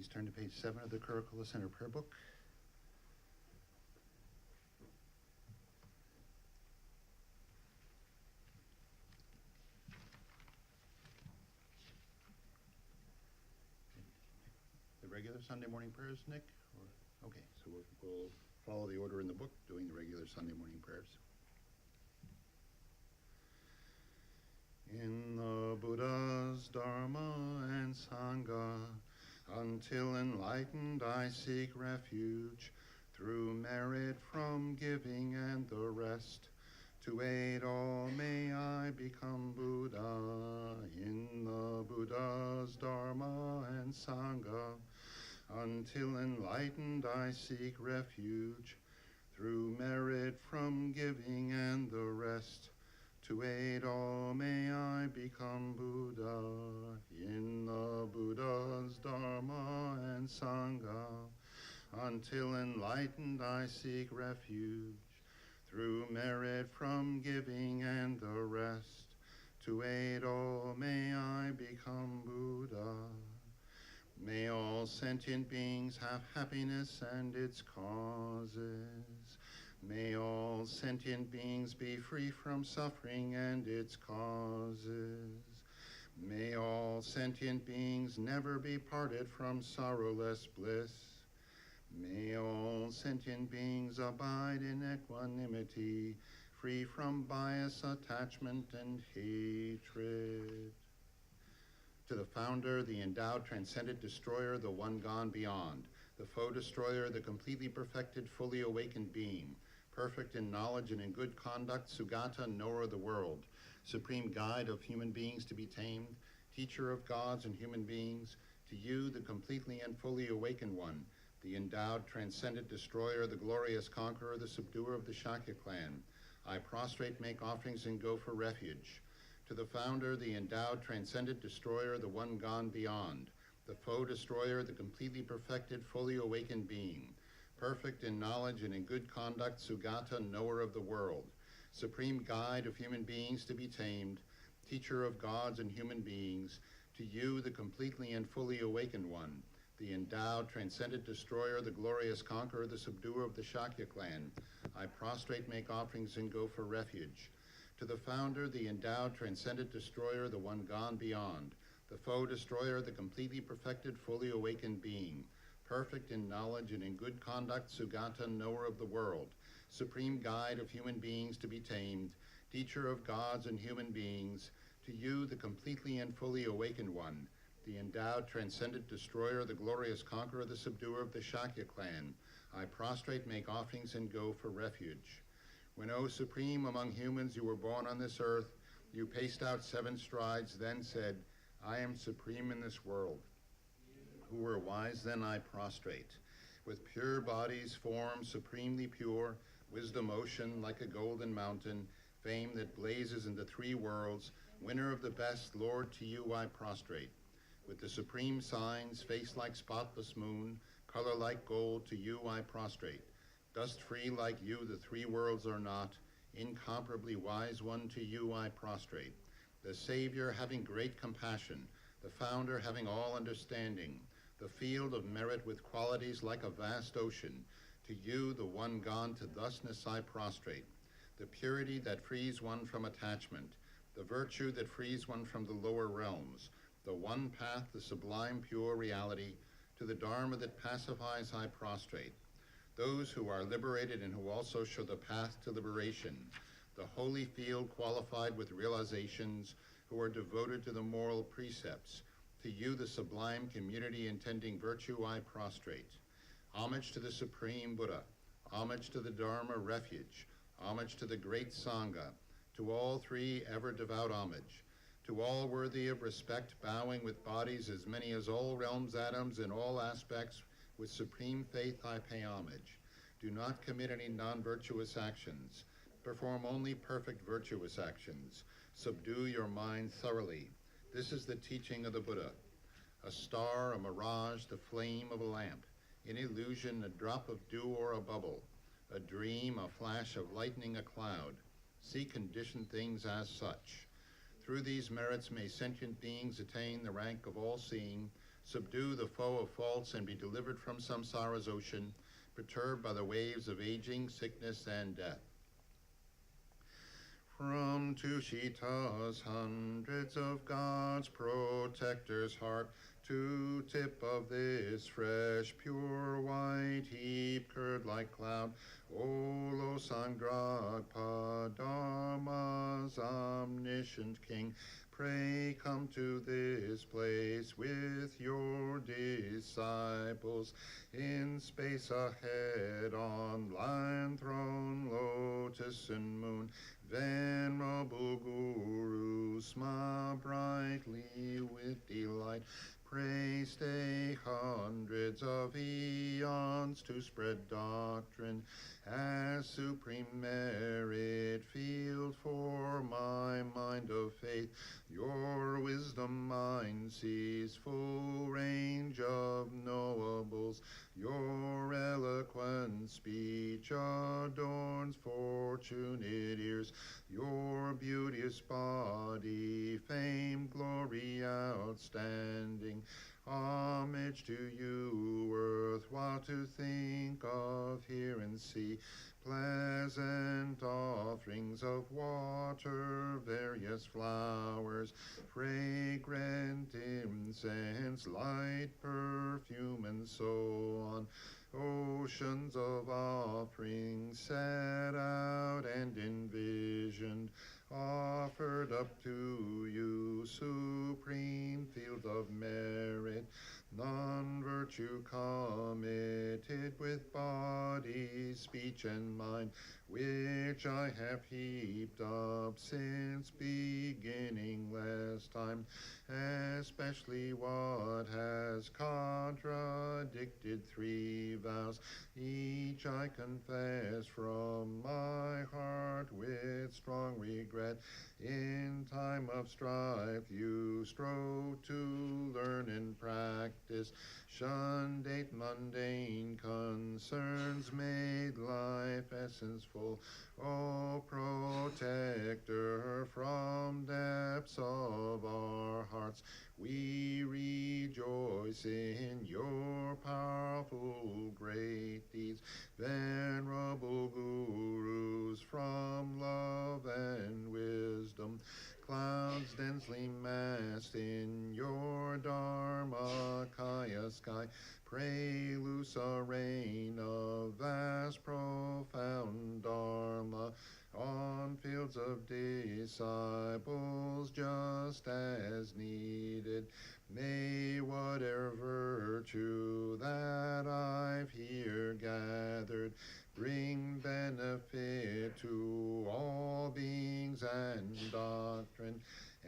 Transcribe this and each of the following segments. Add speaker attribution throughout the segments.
Speaker 1: Please turn to page 7 of the Kurukulla Center Prayer Book. The regular Sunday morning prayers, Nick? Okay, so we'll follow the order in the book, doing the regular Sunday morning prayers. In the Buddha's Dharma and Sangha, until enlightened I seek refuge, through merit from giving and the rest. To aid all may I become Buddha. In the Buddha's Dharma and Sangha, until enlightened I seek refuge, through merit from giving and the rest. To aid all may I become Buddha. In the Buddha's Dharma and Sangha, until enlightened I seek refuge, through merit from giving and the rest. To aid all may I become Buddha. May all sentient beings have happiness and its causes. May all sentient beings be free from suffering and its causes. May all sentient beings never be parted from sorrowless bliss. May all sentient beings abide in equanimity, free from bias, attachment, and hatred. To the founder, the endowed, transcendent destroyer, the one gone beyond, the foe destroyer, the completely perfected, fully awakened being, perfect in knowledge and in good conduct, Sugata, knower of the world, supreme guide of human beings to be tamed, teacher of gods and human beings, to you, the completely and fully awakened one, the endowed, transcendent destroyer, the glorious conqueror, the subduer of the Shakya clan, I prostrate, make offerings, and go for refuge. To the founder, the endowed, transcendent destroyer, the one gone beyond, the foe destroyer, the completely perfected, fully awakened being, perfect in knowledge and in good conduct, Sugata, knower of the world, supreme guide of human beings to be tamed, teacher of gods and human beings, to you, the completely and fully awakened one, the endowed, transcendent destroyer, the glorious conqueror, the subduer of the Shakya clan, I prostrate, make offerings, and go for refuge. To the founder, the endowed, transcendent destroyer, the one gone beyond, the foe destroyer, the completely perfected, fully awakened being, perfect in knowledge and in good conduct, Sugata, knower of the world, supreme guide of human beings to be tamed, teacher of gods and human beings, to you, the completely and fully awakened one, the endowed, transcendent destroyer, the glorious conqueror, the subduer of the Shakya clan, I prostrate, make offerings, and go for refuge. When, O supreme among humans, you were born on this earth, you paced out 7 strides, then said, I am supreme in this world. Who were wise, then I prostrate. With pure bodies, form supremely pure, wisdom ocean like a golden mountain, fame that blazes in the 3 worlds, winner of the best, Lord, to you I prostrate. With the supreme signs, face like spotless moon, color like gold, to you I prostrate. Dust free like you, the 3 worlds are not, incomparably wise one, to you I prostrate. The Savior having great compassion, the founder having all understanding, the field of merit with qualities like a vast ocean, to you, the one gone to thusness, I prostrate. The purity that frees one from attachment, the virtue that frees one from the lower realms, the one path, the sublime pure reality, to the Dharma that pacifies, I prostrate. Those who are liberated and who also show the path to liberation, the holy field qualified with realizations, who are devoted to the moral precepts, to you, the sublime community intending virtue, I prostrate. Homage to the Supreme Buddha, homage to the Dharma refuge, homage to the great Sangha, to all 3 ever devout homage, to all worthy of respect, bowing with bodies as many as all realms, atoms, in all aspects, with supreme faith I pay homage. Do not commit any non-virtuous actions. Perform only perfect virtuous actions. Subdue your mind thoroughly. This is the teaching of the Buddha. A star, a mirage, the flame of a lamp. In illusion, a drop of dew or a bubble. A dream, a flash of lightning, a cloud. See conditioned things as such. Through these merits may sentient beings attain the rank of all-seeing, subdue the foe of faults, and be delivered from samsara's ocean, perturbed by the waves of aging, sickness, and death. From Tushita's hundreds of God's protectors' heart, to tip of this fresh, pure, white heap, curd-like cloud, O Lama Tsongkhapa, Dharma's omniscient king, pray come to this place with your disciples, in space ahead, on lion throne, lotus and moon, venerable Guru, smile brightly with delight. Pray stay hundreds of eons to spread doctrine as supreme merit field for my mind of faith. Your wisdom mind sees full range of knowables. Your eloquent speech adorns fortunate ears. Your beauteous body, fame, glory outstanding. Homage to you, worthwhile to think of, hear and see. Pleasant offerings of water, various flowers, fragrant incense, light perfume, and so on. Oceans of offerings set out and envisioned, offered up to you, supreme field of merit, non-virtue committed with body, speech, and mind, which I have heaped up since beginning last time, especially what has contradicted 3 vows, each I confess from my heart with strong regret. In time of strife you strove to learn and practice, shunned 8 mundane concerns, made life essence-full. O protector from depths of our hearts, we rejoice in your powerful great deeds. Venerable Gurus from love and wisdom, clouds densely massed in your Dharmakaya sky, pray loose a rain of vast, profound Dharma on fields of disciples just as needed. May whatever virtue that I've here gathered bring benefit to all beings and doctrine,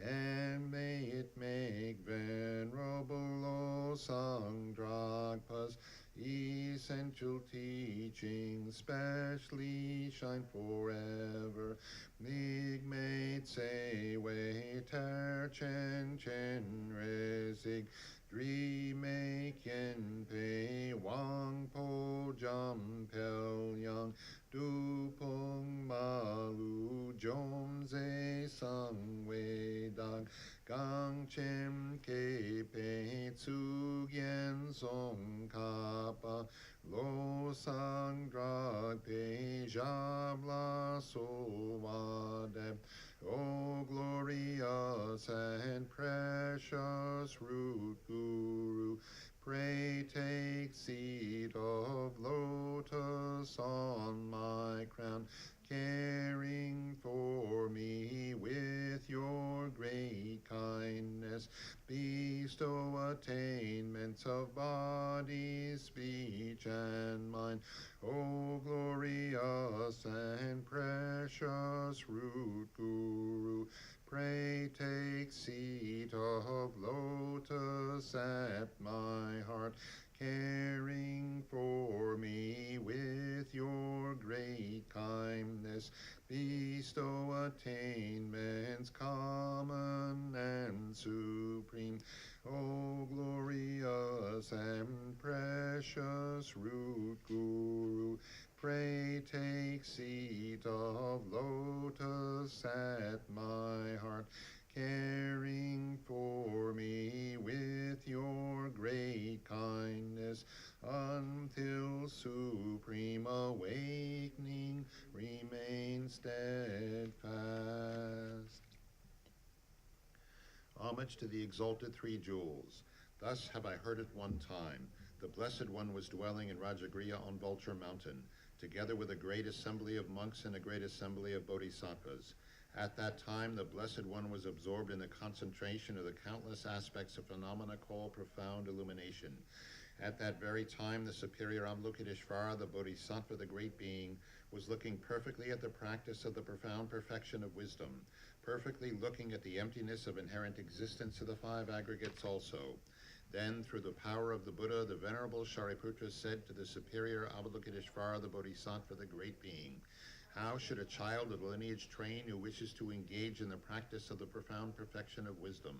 Speaker 1: and may it make Venerable Tsongkhpa's essential teachings specially shine forever. Migmate se wei ter chen chen resig, Dreame kien pei wang po jam pel yang, du pung malu jom ze sang wei dang, gang chem ke pei tsu gien song kapa, lo sang drag pei jabla so vadem. O glorious and precious root Guru, pray take seat of lotus on my crown, caring for me with your great kindness. Bestow attainments of body, speech, and mind. O glorious and precious root Guru, pray take seat of lotus at my heart, caring for me with your great kindness. Bestow attainments common and supreme. O glorious and precious root Guru, pray take seat of lotus at my heart, caring for me with your grace. homage to the exalted three jewels. Thus have I heard it one time. The Blessed One was dwelling in Rajagriha on Vulture Mountain, together with a great assembly of monks and a great assembly of bodhisattvas. At that time, the Blessed One was absorbed in the concentration of the countless aspects of phenomena called profound illumination. At that very time, the superior Avalokiteshvara, the Bodhisattva, the great being, was looking perfectly at the practice of the profound perfection of wisdom, perfectly looking at the emptiness of inherent existence of the five aggregates also. Then, through the power of the Buddha, the Venerable Shariputra said to the superior Avalokiteshvara, the Bodhisattva, the great being, how should a child of lineage train who wishes to engage in the practice of the profound perfection of wisdom?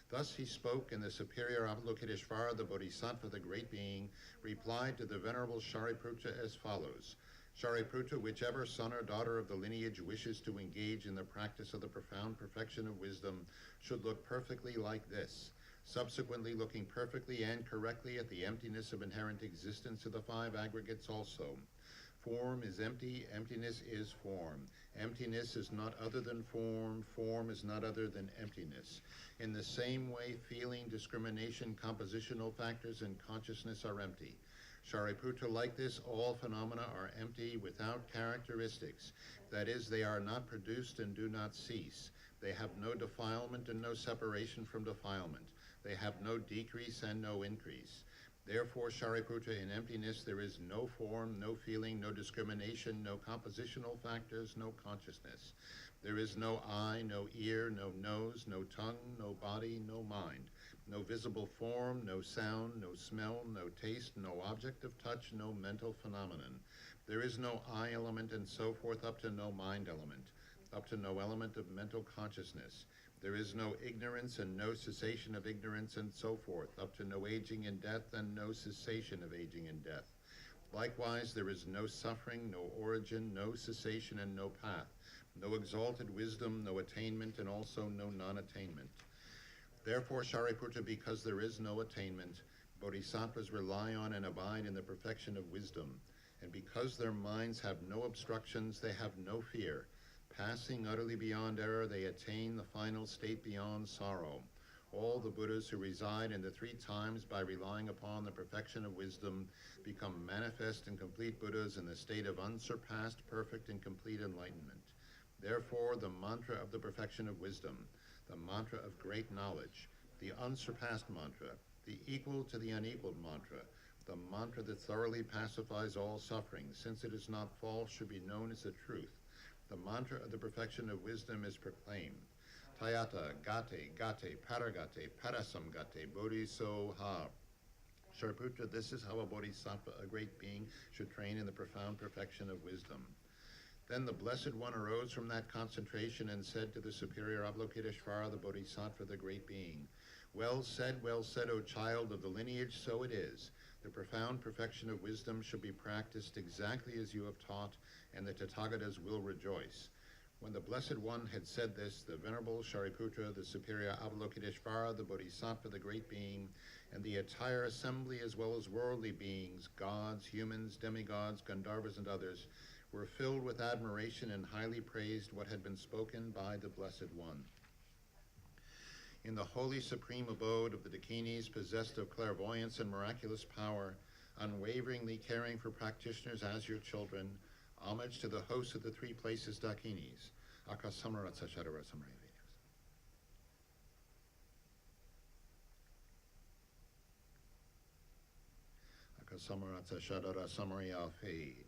Speaker 1: Thus he spoke, and the superior Avalokiteshvara, the Bodhisattva, the great being, replied to the Venerable Shariputra as follows. Shariputra, whichever son or daughter of the lineage wishes to engage in the practice of the profound perfection of wisdom should look perfectly like this, subsequently looking perfectly and correctly at the emptiness of inherent existence of the five aggregates also. Form is empty, emptiness is form. Emptiness is not other than form, form is not other than emptiness. In the same way, feeling, discrimination, compositional factors, and consciousness are empty. Shariputra, like this, all phenomena are empty without characteristics. That is, they are not produced and do not cease. They have no defilement and no separation from defilement. They have no decrease and no increase. Therefore, Shariputra, in emptiness there is no form, no feeling, no discrimination, no compositional factors, no consciousness. There is no eye, no ear, no nose, no tongue, no body, no mind. No visible form, no sound, no smell, no taste, no object of touch, no mental phenomenon. There is no I element and so forth up to no mind element, up to no element of mental consciousness. There is no ignorance and no cessation of ignorance and so forth, up to no aging and death and no cessation of aging and death. Likewise, there is no suffering, no origin, no cessation and no path, no exalted wisdom, no attainment, and also no non-attainment. Therefore, Shariputra, because there is no attainment, bodhisattvas rely on and abide in the perfection of wisdom, and because their minds have no obstructions, they have no fear. Passing utterly beyond error, they attain the final state beyond sorrow. All the Buddhas who reside in the three times by relying upon the perfection of wisdom become manifest and complete Buddhas in the state of unsurpassed, perfect, and complete enlightenment. Therefore, the mantra of the perfection of wisdom, the mantra of great knowledge, the unsurpassed mantra, the equal to the unequaled mantra, the mantra that thoroughly pacifies all suffering, since it is not false, should be known as the truth. The mantra of the perfection of wisdom is proclaimed. Tayata, gate, gate, paragate, parasamgate, bodhisoha. Shariputra, this is how a bodhisattva, a great being, should train in the profound perfection of wisdom. Then the Blessed One arose from that concentration and said to the superior Avalokiteshvara, the bodhisattva, the great being, well said, O child of the lineage, so it is. The profound perfection of wisdom should be practiced exactly as you have taught, and the Tathagatas will rejoice. When the Blessed One had said this, the Venerable Shariputra, the superior Avalokiteshvara, the Bodhisattva, the great being, and the entire assembly, as well as worldly beings, gods, humans, demigods, Gandharvas, and others, were filled with admiration and highly praised what had been spoken by the Blessed One. In the holy supreme abode of the Dakinis, possessed of clairvoyance and miraculous power, unwaveringly caring for practitioners as your children, homage to the host of the three places Dakinis, Akasamaratsa Shadara Samari Vedas. Akasamaratsa Shadara Samari Alfade.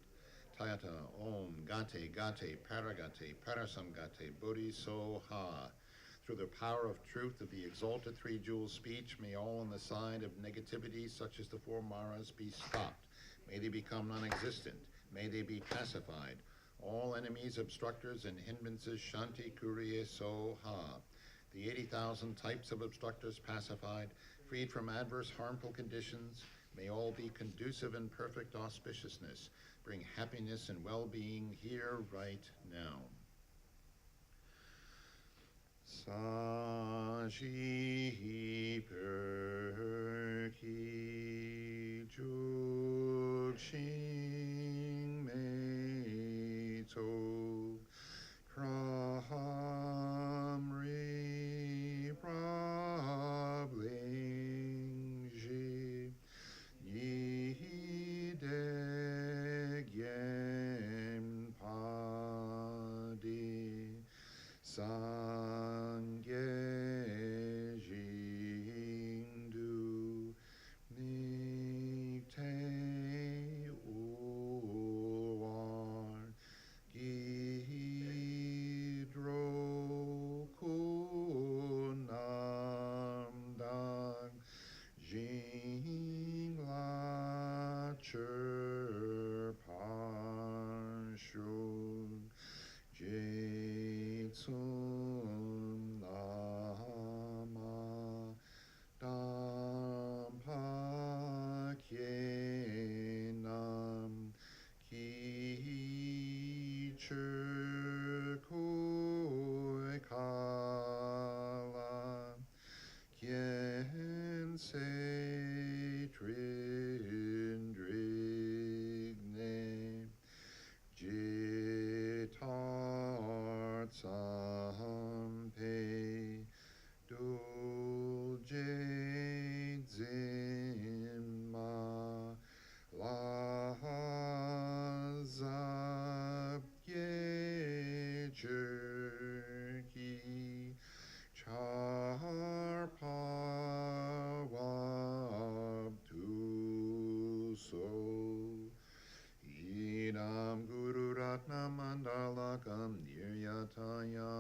Speaker 1: Tayata Om Gate Gate Paragate Parasamgate Bodhisoha. Through the power of truth of the exalted three jewel speech, may all on the side of negativity, such as the four maras, be stopped. May they become non-existent. May they be pacified. All enemies, obstructors, and hindrances, Shanti Kuriye Soha. The 80,000 types of obstructors pacified, freed from adverse harmful conditions. May all be conducive and perfect auspiciousness. Bring happiness and well-being here, right now. Saji perki jukshin mei to kramri pra Sangye Jindu Nikte Uwar Gidro Kunam Dang Jing La Chur Parshun Jitsun Lama Dampa Kyenam Ki Chur Koi Kala Kien Se Trindrigne Jitar Tsampe Dulje Zimma Lazab Yecherki Char Pawab So Idam Guru Ratna Mandalakam Niryatayami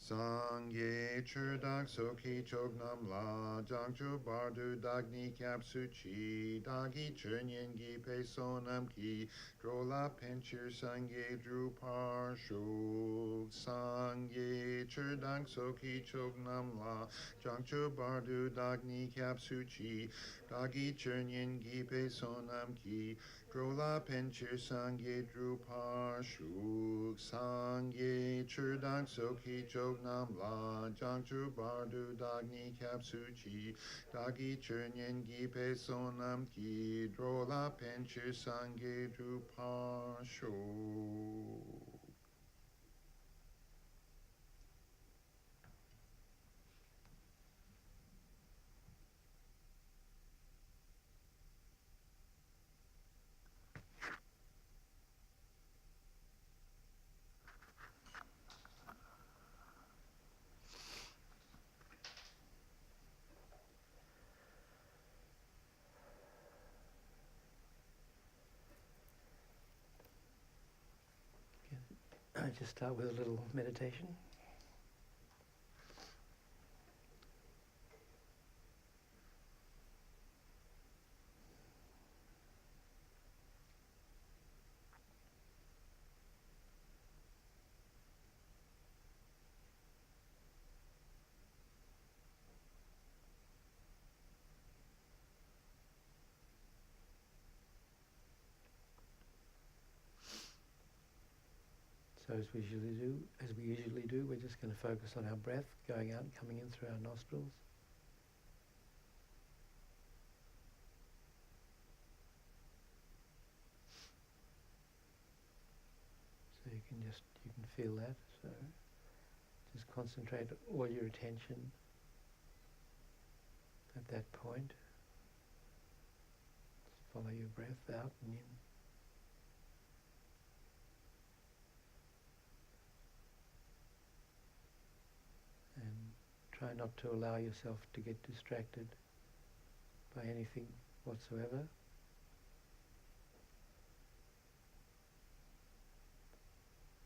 Speaker 1: Sangye Churdak Soki Chognam La Jangchu Bardu Dagni Kapsuchi Dagi Chernyen Gi Pesonam Ki Drola Penchir Sangye Drupar Shuk Sangye Churdak Soki Chognam La Jangchu Bardu Dagni Kapsuchi Dagi Chernyen Gi Pesonam Ki Drola Penchir Sangye Drupar Shuk Sangye Churdak Soki Chognam La Jangchu Bardu Dagni Kapsuchi Dagi Chernyen Gi Pesonam Ki Drola Penchir Sangye Drupar Shuk.
Speaker 2: I just start with a little meditation. So as we usually do, we're just going to focus on our breath going out and coming in through our nostrils. So you can feel that. So just concentrate all your attention at that point. Just follow your breath out and in. And try not to allow yourself to get distracted by anything whatsoever.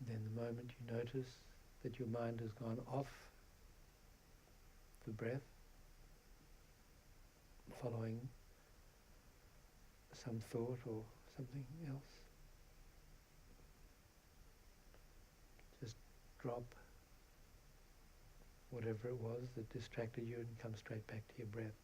Speaker 2: Then the moment you notice that your mind has gone off the breath, following some thought or something else, just drop whatever it was that distracted you and come straight back to your breath.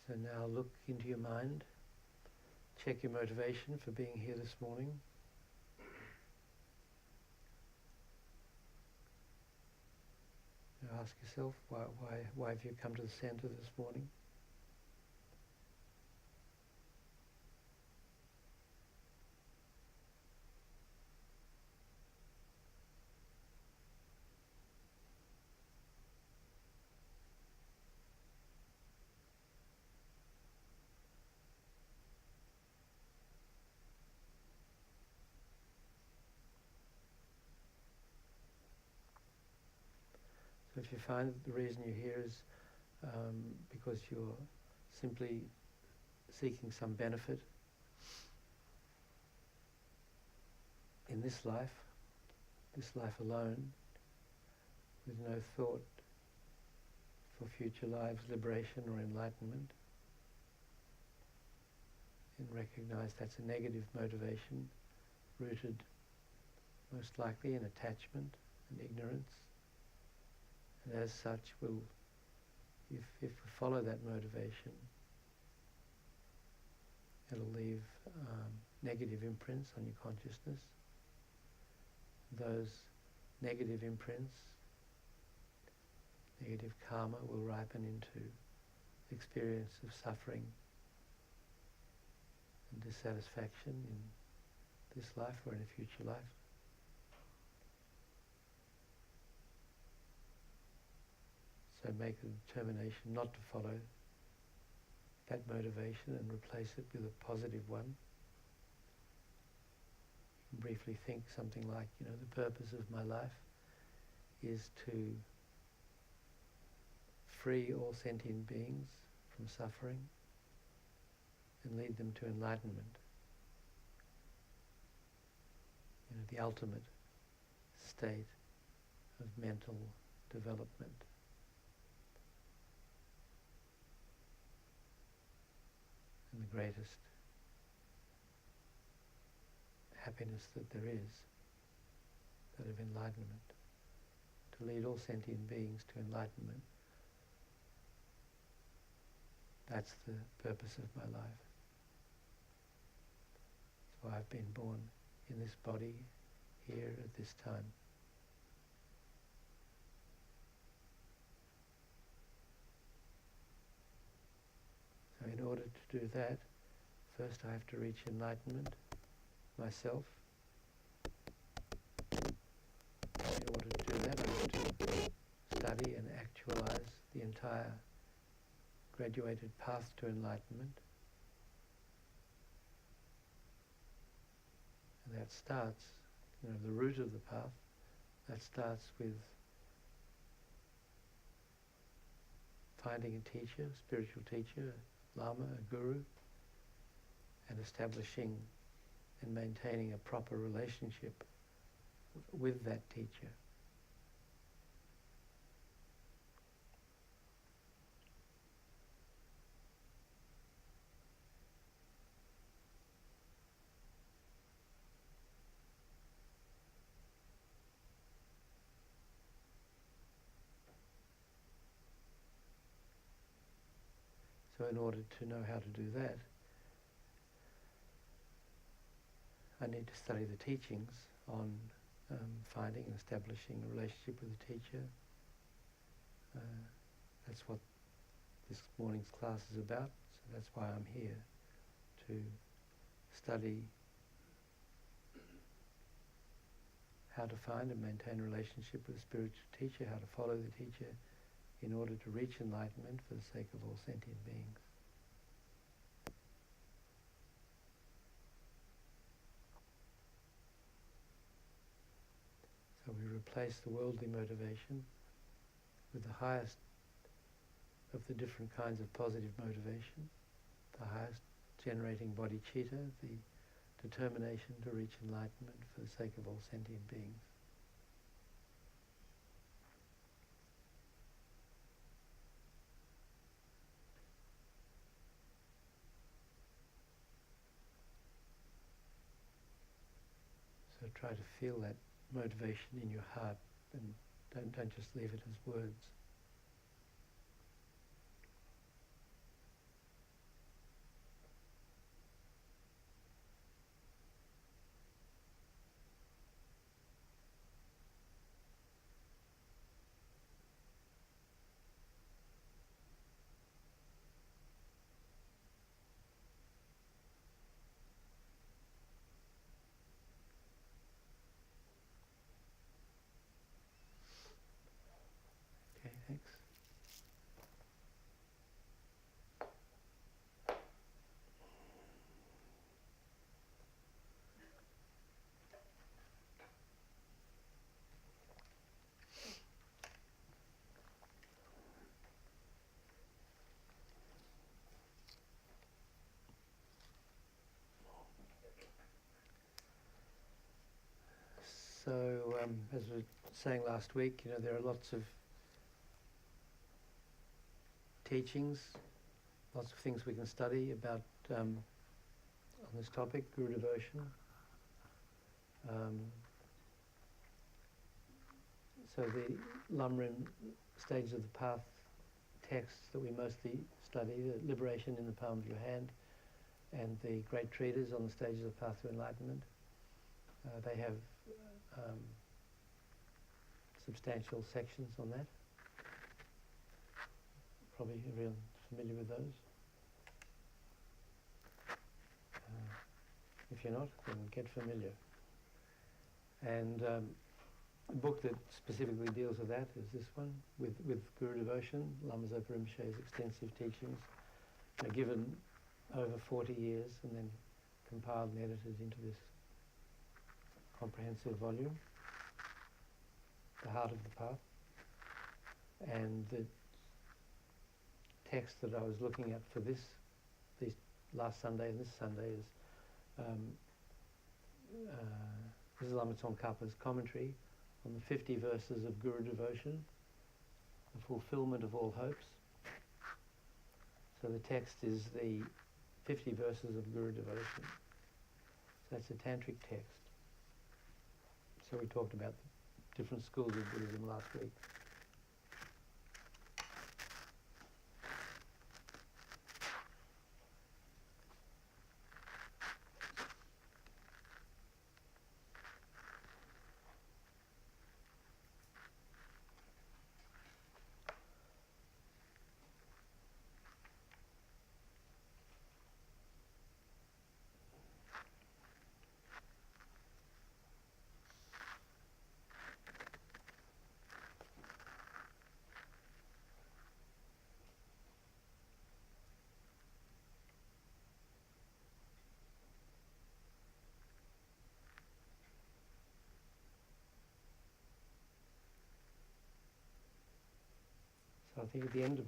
Speaker 2: So now look into your mind, check your motivation for being here this morning. Now ask yourself, why have you come to the center this morning? So if you find that the reason you're here is because you're simply seeking some benefit in this life alone, with no thought for future lives, liberation or enlightenment, and recognize that's a negative motivation, rooted most likely in attachment and ignorance. And as such, if we follow that motivation, it'll leave negative imprints on your consciousness. Those negative imprints, negative karma, will ripen into experience of suffering and dissatisfaction in this life or in a future life. So make a determination not to follow that motivation and replace it with a positive one. You can briefly think something like, the purpose of my life is to free all sentient beings from suffering and lead them to enlightenment. The ultimate state of mental development. And the greatest happiness that there is, that of enlightenment. To lead all sentient beings to enlightenment. That's the purpose of my life. So I've been born in this body, here at this time. So in order to do that, first I have to reach enlightenment myself. In order to do that, I have to study and actualize the entire graduated path to enlightenment. And that starts, the root of the path, that starts with finding a teacher, a spiritual teacher, a lama, a guru, and establishing and maintaining a proper relationship with that teacher. So in order to know how to do that, I need to study the teachings on finding and establishing a relationship with the teacher. That's what this morning's class is about, so that's why I'm here, to study how to find and maintain a relationship with a spiritual teacher, how to follow the teacher, in order to reach enlightenment for the sake of all sentient beings. So we replace the worldly motivation with the highest of the different kinds of positive motivation, the highest generating bodhicitta, the determination to reach enlightenment for the sake of all sentient beings. So try to feel that motivation in your heart, and don't just leave it as words. So, as we were saying last week, there are lots of teachings, lots of things we can study about on this topic, Guru devotion. So the lam-rim stages of the path texts that we mostly study, the Liberation in the Palm of Your Hand and the Great Treatise on the stages of the path to enlightenment, they have substantial sections on that. Probably everyone's familiar with those. If you're not, then get familiar. And the book that specifically deals with that is this one, with Guru devotion, Lama Zopa Rinpoche's extensive teachings, given over 40 years and then compiled and edited into this comprehensive volume, The Heart of the Path. And the text that I was looking at for these last Sunday and this Sunday is this is Lama Tsongkhapa's commentary on the 50 verses of Guru devotion, the fulfillment of all hopes. So the text is the 50 verses of Guru devotion. So that's a tantric text. So we talked about the different schools of Buddhism last week. So I think at the end of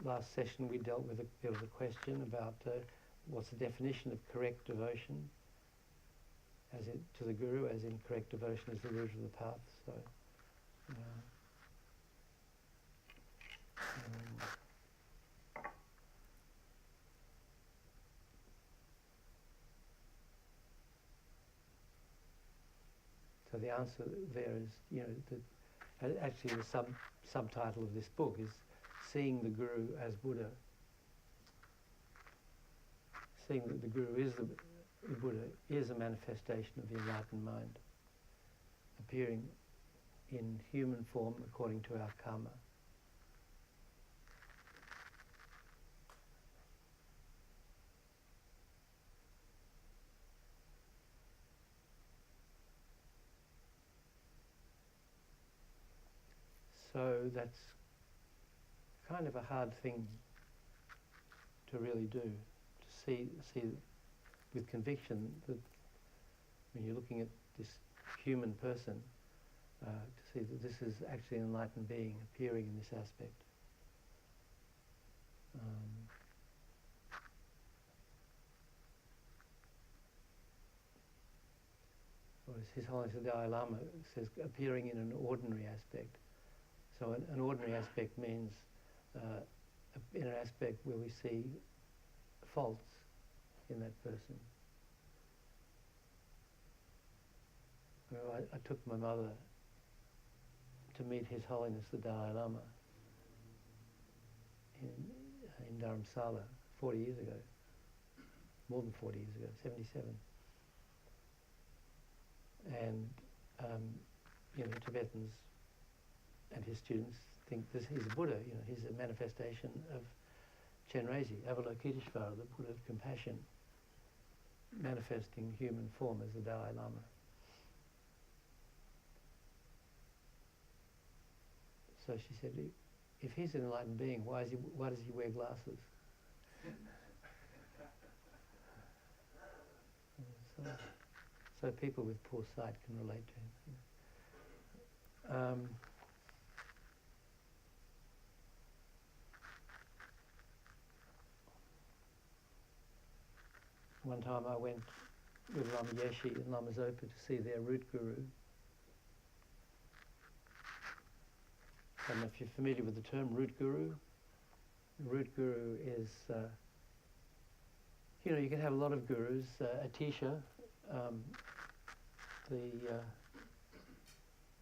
Speaker 2: last session we dealt with, there was a question about what's the definition of correct devotion as in, to the Guru, as in correct devotion is the root of the path. So, so the answer there is, actually the subtitle of this book is Seeing the Guru as Buddha. Seeing that the Guru is the Buddha is a manifestation of the enlightened mind, appearing in human form according to our karma. So that's kind of a hard thing to really do, to see with conviction that when you're looking at this human person, to see that this is actually an enlightened being appearing in this aspect. Or as His Holiness the Dalai Lama says, appearing in an ordinary aspect. So an ordinary aspect means in an aspect where we see faults in that person. I took my mother to meet His Holiness the Dalai Lama in Dharamsala 40 years ago, more than 40 years ago, 77. And Tibetans and his students think he's a Buddha, he's a manifestation of Chenrezig, Avalokiteshvara, the Buddha of compassion, manifesting human form as the Dalai Lama. So she said, if he's an enlightened being, why does he wear glasses? So people with poor sight can relate to him. One time I went with Lama Yeshe and Lama Zopa to see their root guru I don't know if you're familiar with the term root guru. Root guru is, you can have a lot of gurus. Atisha, the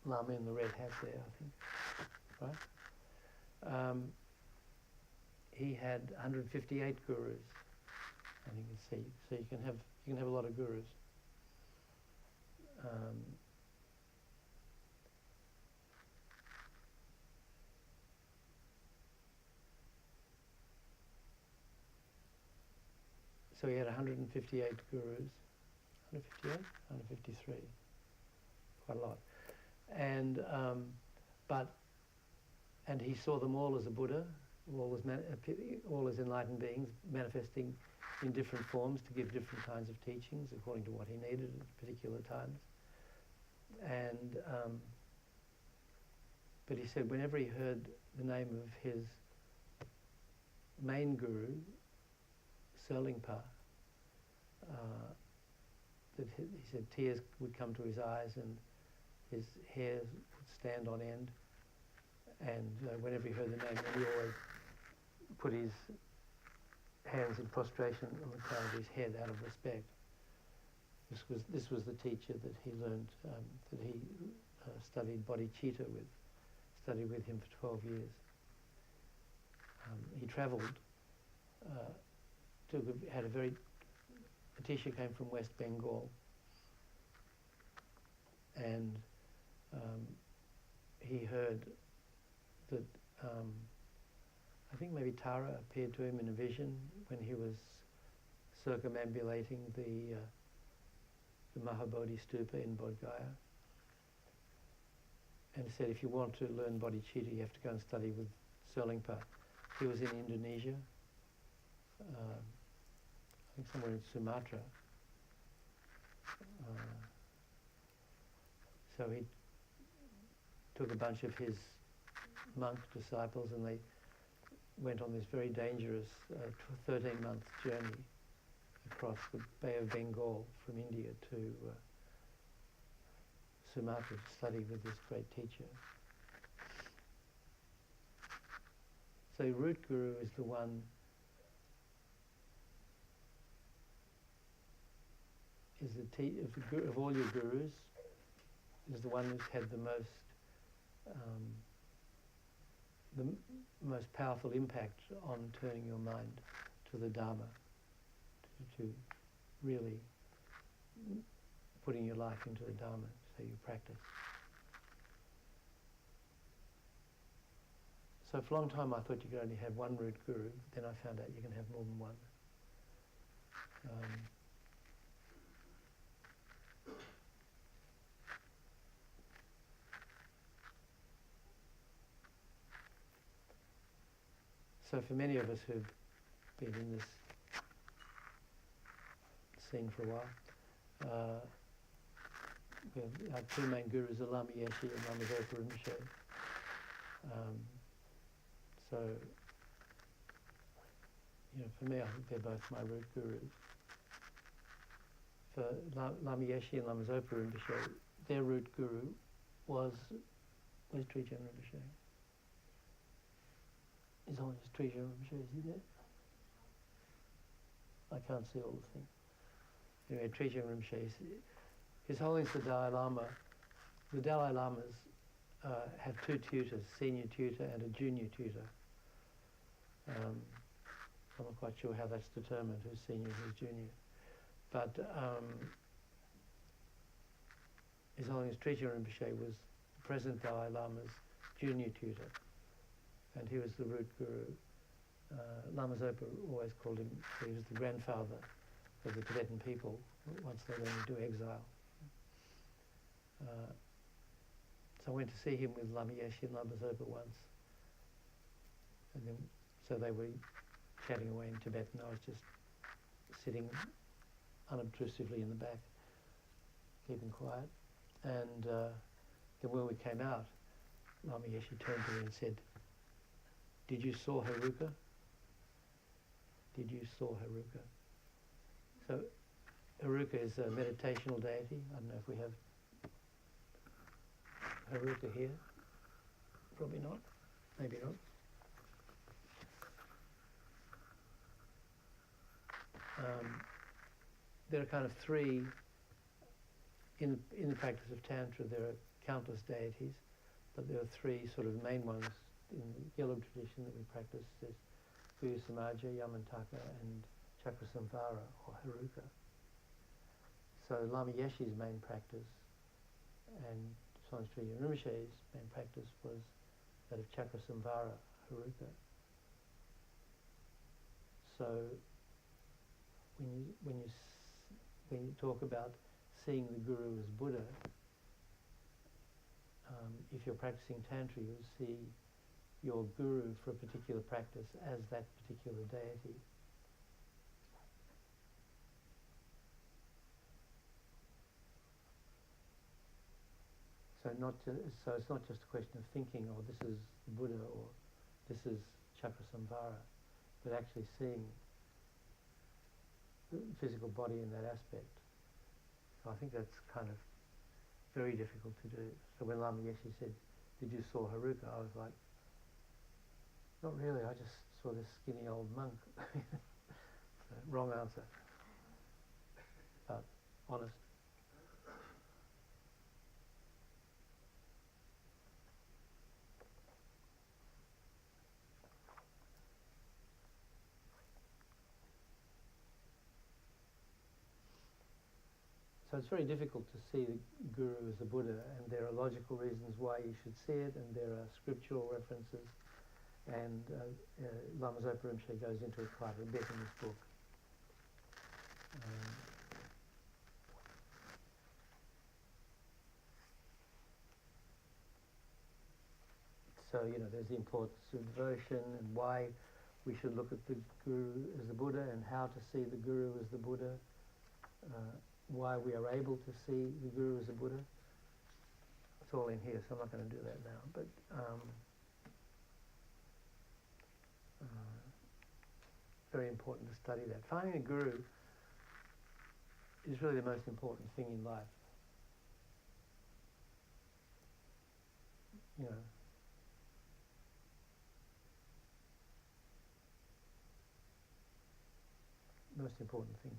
Speaker 2: Lama in the red hat there, I think, right? He had 158 gurus, and you can see. So you can have a lot of gurus. So he had 158 gurus, 158, 153, quite a lot, and and he saw them all as a Buddha, all as enlightened beings manifesting in different forms to give different kinds of teachings according to what he needed at particular times. And but he said whenever he heard the name of his main guru, Serlingpa, that he said tears would come to his eyes and his hair would stand on end, and whenever he heard the name, he always put his hands in prostration on the crown of his head out of respect. This was the teacher that he learned, that he studied bodhicitta with, studied with him for 12 years. He travelled, Atisha came from West Bengal, and he heard that, I think maybe Tara appeared to him in a vision when he was circumambulating the Mahabodhi stupa in Bodh Gaya, and he said if you want to learn bodhicitta you have to go and study with Serlingpa. He was in Indonesia, I think somewhere in Sumatra. So he took a bunch of his monk disciples and they went on this very dangerous 13-month journey across the Bay of Bengal from India to Sumatra to study with this great teacher. So root guru is the one, of all your gurus, is the one who's had the most powerful impact on turning your mind to the Dharma, to really putting your life into the Dharma, so you practice. So for a long time I thought you could only have one root guru, then I found out you can have more than one. So for many of us who've been in this scene for a while, our two main gurus are Lama Yeshe and Lama Zopa Rinpoche. So, for me, I think they're both my root gurus. For Lama Yeshe and Lama Zopa Rinpoche, their root guru was, where's Trijang Rinpoche? His Holiness Trijang Rinpoche, is he there? I can't see all the things. Anyway, Trijang Rinpoche, His Holiness the Dalai Lama, the Dalai Lamas have two tutors, senior tutor and a junior tutor. I'm not quite sure how that's determined, who's senior and who's junior. But His Holiness Trijang Rinpoche was the present Dalai Lama's junior tutor, and he was the root guru. Lama Zopa always called him, he was the grandfather of the Tibetan people once they went into exile. So I went to see him with Lama Yeshe and Lama Zopa once, and then so they were chatting away in Tibetan. I was just sitting unobtrusively in the back, keeping quiet. And then when we came out, Lama Yeshe turned to me and said, "Did you saw Haruka? Did you saw Haruka?" So Haruka is a meditational deity. I don't know if we have Haruka here. probably not. Maybe not. There are kind of three, in the practice of Tantra, there are countless deities, but there are three sort of main ones in the yellow tradition that we practice. There's Guya Samaja, Yamantaka, and Chakrasamvara, or Haruka. So Lama Yeshe's main practice and Swami Rinpoche's main practice was that of Chakrasamvara, Haruka. So when you talk about seeing the Guru as Buddha, if you're practicing Tantra, you'll see your Guru for a particular practice as that particular deity. So it's not just a question of thinking, oh, this is the Buddha, or this is Chakrasamvara, but actually seeing the physical body in that aspect. So I think that's kind of very difficult to do. So when Lama Yeshe said, "Did you saw Haruka?" I was like, "Not really. I just saw this skinny old monk." So, wrong answer, but honest. So it's very difficult to see the Guru as the Buddha, and there are logical reasons why you should see it, and there are scriptural references, and Lama Zopa Rinpoche goes into it quite a bit in this book. So, there's the importance of devotion and why we should look at the Guru as the Buddha and how to see the Guru as the Buddha. Why we are able to see the Guru as a Buddha. It's all in here, so I'm not going to do that now. But very important to study that. Finding a Guru is really the most important thing in life. Most important thing.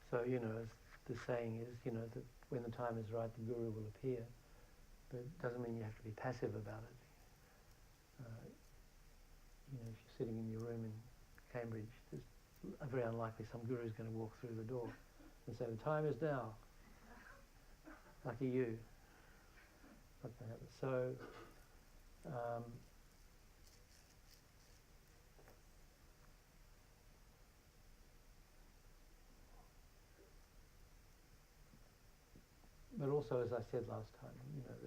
Speaker 2: So, as the saying is, that when the time is right, the Guru will appear. But it doesn't mean you have to be passive about it. If you're sitting in your room in Cambridge, there's very unlikely some Guru is going to walk through the door and say, "The time is now." Lucky you. Not going to happen. So, but also, as I said last time, that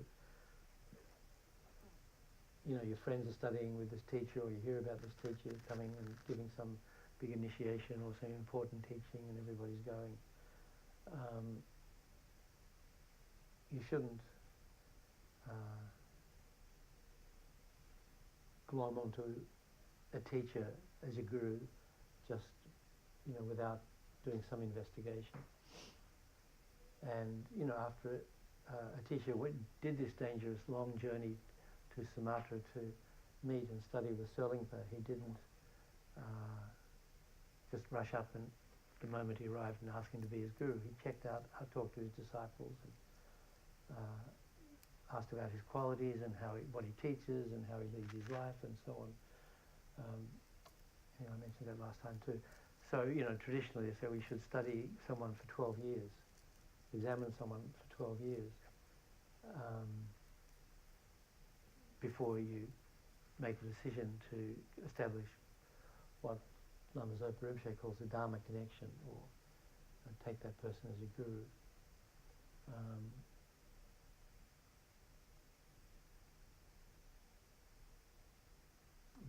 Speaker 2: your friends are studying with this teacher, or you hear about this teacher coming and giving some big initiation or some important teaching, and everybody's going. You shouldn't glom onto a teacher as your guru just, without doing some investigation. And, after a teacher did this dangerous long journey to Sumatra to meet and study with Serlingpa, he didn't just rush up and the moment he arrived and ask him to be his guru. He checked out, talked to his disciples, and asked about his qualities and what he teaches and how he leads his life and so on. I mentioned that last time too. So, traditionally they say we should study someone for 12 years. Examine someone for 12 years before you make a decision to establish what Lama Zopa Rinpoche calls the Dharma connection, or take that person as a guru.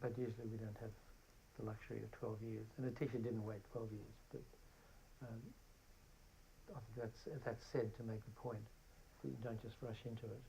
Speaker 2: But usually we don't have the luxury of 12 years. And the teacher didn't wait 12 years, but I think that's said to make the point that you don't just rush into it.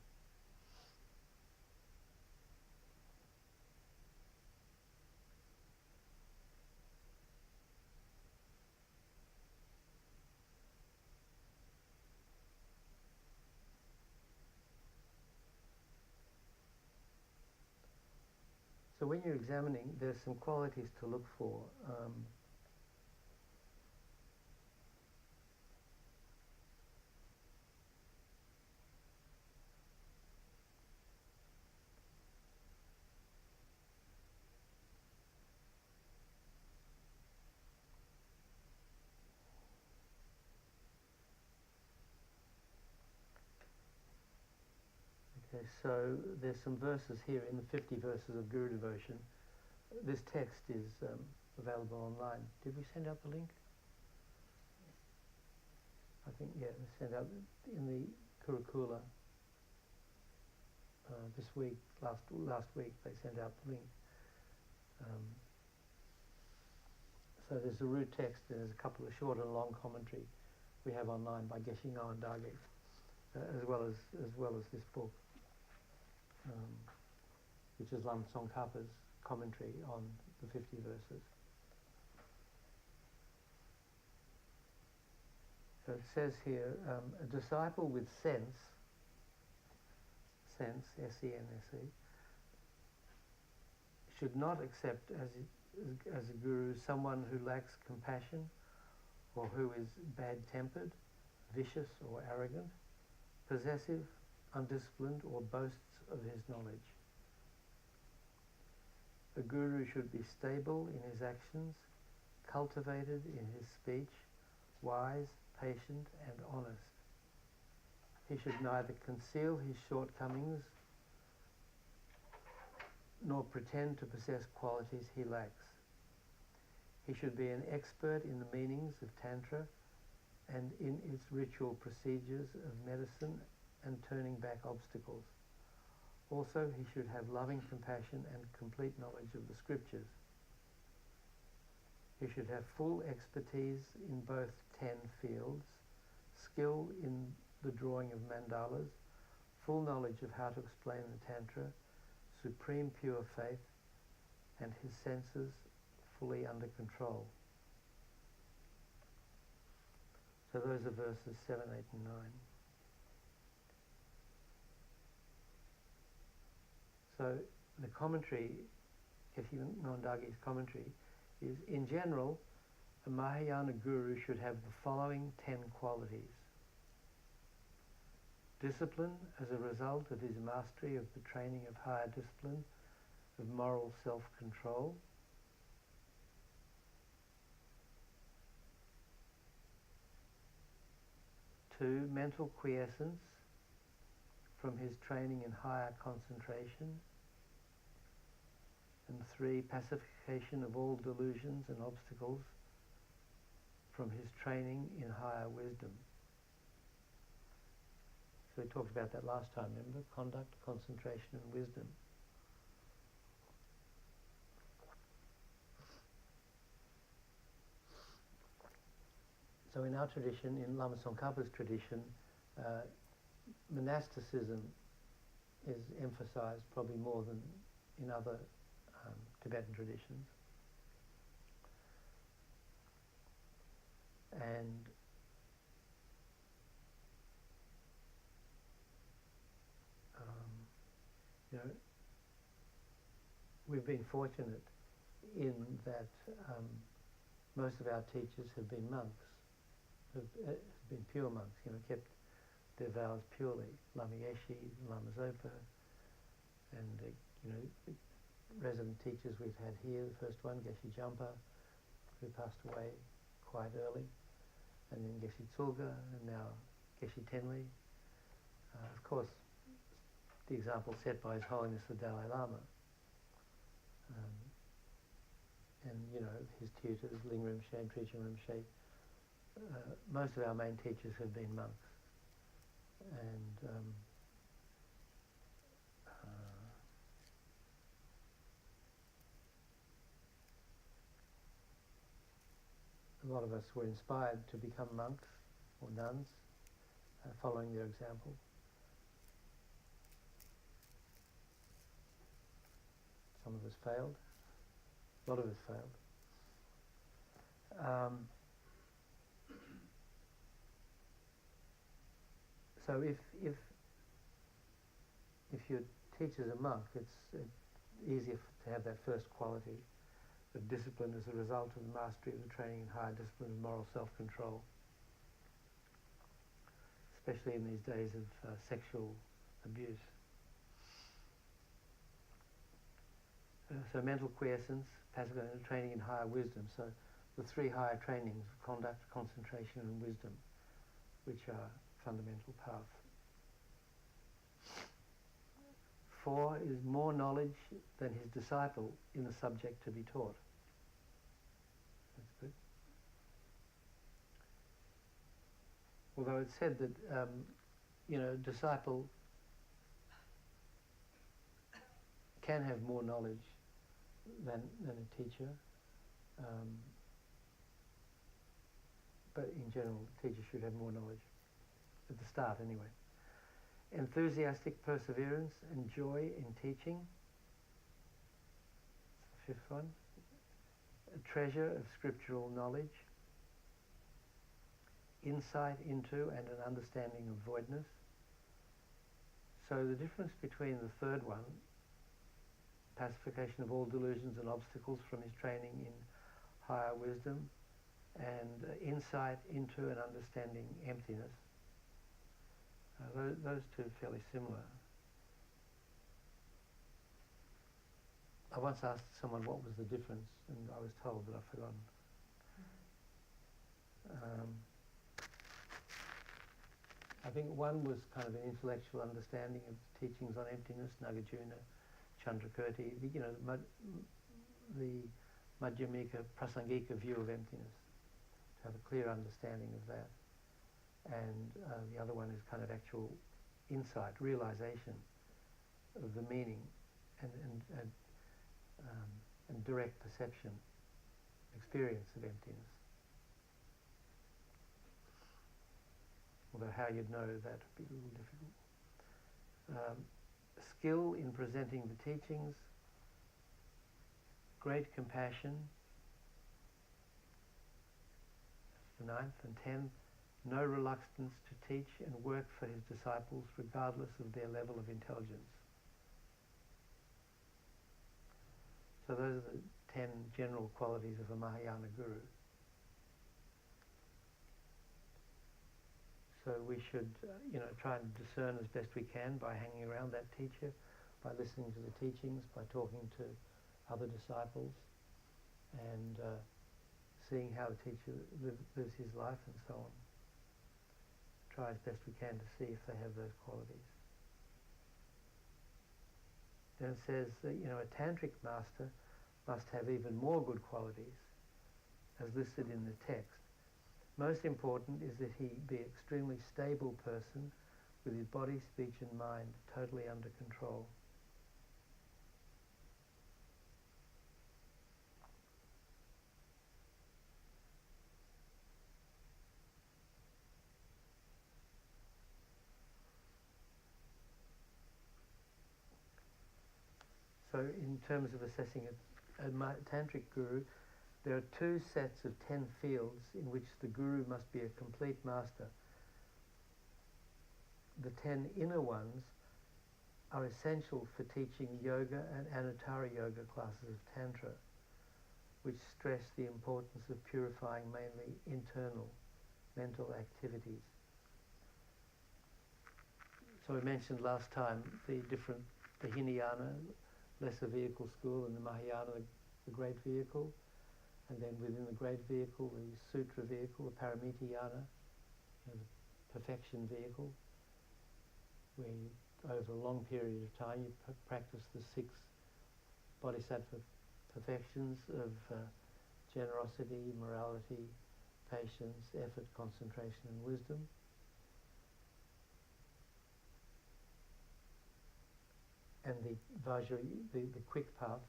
Speaker 2: So when you're examining, there's some qualities to look for. Okay, so there's some verses here in the 50 verses of Guru Devotion. This text is available online. Did we send out the link? I think, yeah, we sent out in the Kurukulla this week, last week they sent out the link. So there's a root text and there's a couple of short and long commentary we have online by Geshe Ngawandage, as well as this book, which is Lama Tsongkhapa's commentary on the 50 verses. So it says here, a disciple with sense, S-E-N-S-E, should not accept as a guru someone who lacks compassion or who is bad-tempered, vicious or arrogant, possessive, undisciplined, or boasts of his knowledge. A guru should be stable in his actions, cultivated in his speech, wise, patient, and honest. He should neither conceal his shortcomings nor pretend to possess qualities he lacks. He should be an expert in the meanings of Tantra and in its ritual procedures of medicine and turning back obstacles. Also, he should have loving compassion and complete knowledge of the scriptures. He should have full expertise in both 10 fields, skill in the drawing of mandalas, full knowledge of how to explain the Tantra, supreme pure faith, and his senses fully under control. So those are verses 7, 8 and 9. So the commentary, Geshe Ngawandag's commentary, is in general, a Mahayana guru should have the following 10 qualities. Discipline as a result of his mastery of the training of higher discipline, of moral self-control. Two, mental quiescence from his training in higher concentration. And 3, pacification of all delusions and obstacles from his training in higher wisdom. So we talked about that last time, remember? Conduct, concentration and wisdom. So in our tradition, in Lama Tsongkhapa's tradition, monasticism is emphasized probably more than in other Tibetan traditions. And you know, we've been fortunate in that most of our teachers have been monks, have been pure monks, you know, kept their vows purely. Lama Yeshe, Lama Zopa, and you know, the resident teachers we've had here. The first one, Geshe Jampa, who passed away quite early, and then Geshe Tsulga, and now Geshe Tenli. Of course, the example set by His Holiness the Dalai Lama, and you know, his tutors, Ling Rinpoche and Trijang Rinpoche. Most of our main teachers have been monks, and a lot of us were inspired to become monks or nuns, following their example. Some of us failed. A lot of us failed. So if your teacher's a monk, easier to have that first quality of discipline as a result of the mastery of the training in higher discipline of moral self-control, especially in these days of sexual abuse. So mental quiescence, passive training in higher wisdom. So the three higher trainings: conduct, concentration, and wisdom, which are fundamental paths. 4 is more knowledge than his disciple in the subject to be taught. That's good. Although it's said that, disciple can have more knowledge than a teacher, but in general, the teacher should have more knowledge, at the start anyway. Enthusiastic perseverance and joy in teaching. That's the 5th one. A treasure of scriptural knowledge. Insight into and an understanding of voidness. So the difference between the 3rd one, pacification of all delusions and obstacles from his training in higher wisdom, and insight into and understanding emptiness. Those two are fairly similar. I once asked someone what was the difference, and I was told, but I've forgotten. I think one was kind of an intellectual understanding of teachings on emptiness, Nagarjuna, Chandrakirti, the Madhyamika, Prasangika view of emptiness, to have a clear understanding of that. And the other one is kind of actual insight, realization of the meaning and direct perception, experience of emptiness. Although how you'd know that would be a little difficult. Skill in presenting the teachings, great compassion, that's the 9th, and 10, no reluctance to teach and work for his disciples regardless of their level of intelligence. So those are the 10 general qualities of a Mahayana guru. So we should, try and discern as best we can by hanging around that teacher, by listening to the teachings, by talking to other disciples, and seeing how the teacher lives his life and so on. Try as best we can to see if they have those qualities. Then it says that, a tantric master must have even more good qualities, as listed in the text. Most important is that he be an extremely stable person with his body, speech and mind totally under control. So in terms of assessing a tantric guru, there are 2 sets of 10 fields in which the guru must be a complete master. The 10 inner ones are essential for teaching yoga and anuttara yoga classes of tantra, which stress the importance of purifying mainly internal mental activities. So we mentioned last time the Hinayana, lesser vehicle school, and the Mahayana, the great vehicle. And then within the great vehicle, the sutra vehicle, the Paramitayana, the perfection vehicle, where you, over a long period of time you practice the 6 bodhisattva perfections of generosity, morality, patience, effort, concentration and wisdom. And the quick path,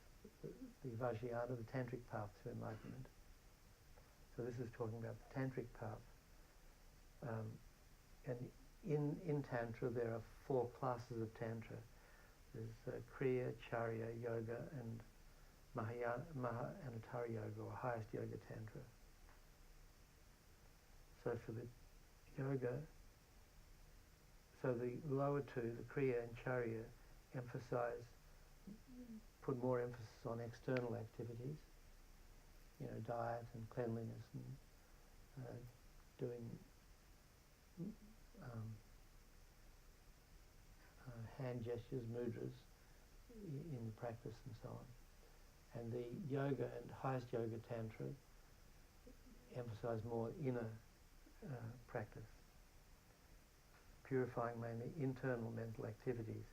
Speaker 2: the Vajrayana, the tantric path to enlightenment. So this is talking about the tantric path. And in Tantra there are 4 classes of Tantra. There's Kriya, Charya, Yoga and Mahayanuttara Yoga, or highest Yoga Tantra. So for the Yoga, so the lower 2, the Kriya and Charya, emphasize put more emphasis on external activities, you know, diet and cleanliness and doing hand gestures, mudras in the practice and so on. And the yoga and highest yoga tantra emphasize more inner practice, purifying mainly internal mental activities.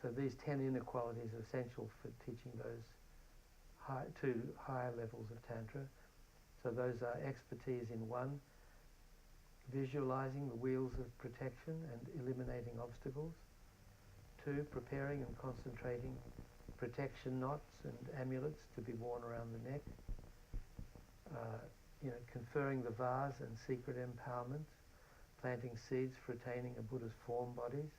Speaker 2: So these 10 inner qualities are essential for teaching those two higher levels of tantra. So those are expertise in 1, visualizing the wheels of protection and eliminating obstacles. 2, preparing and concentrating protection knots and amulets to be worn around the neck. You know, conferring the vase and secret empowerment, planting seeds for attaining a Buddha's form bodies,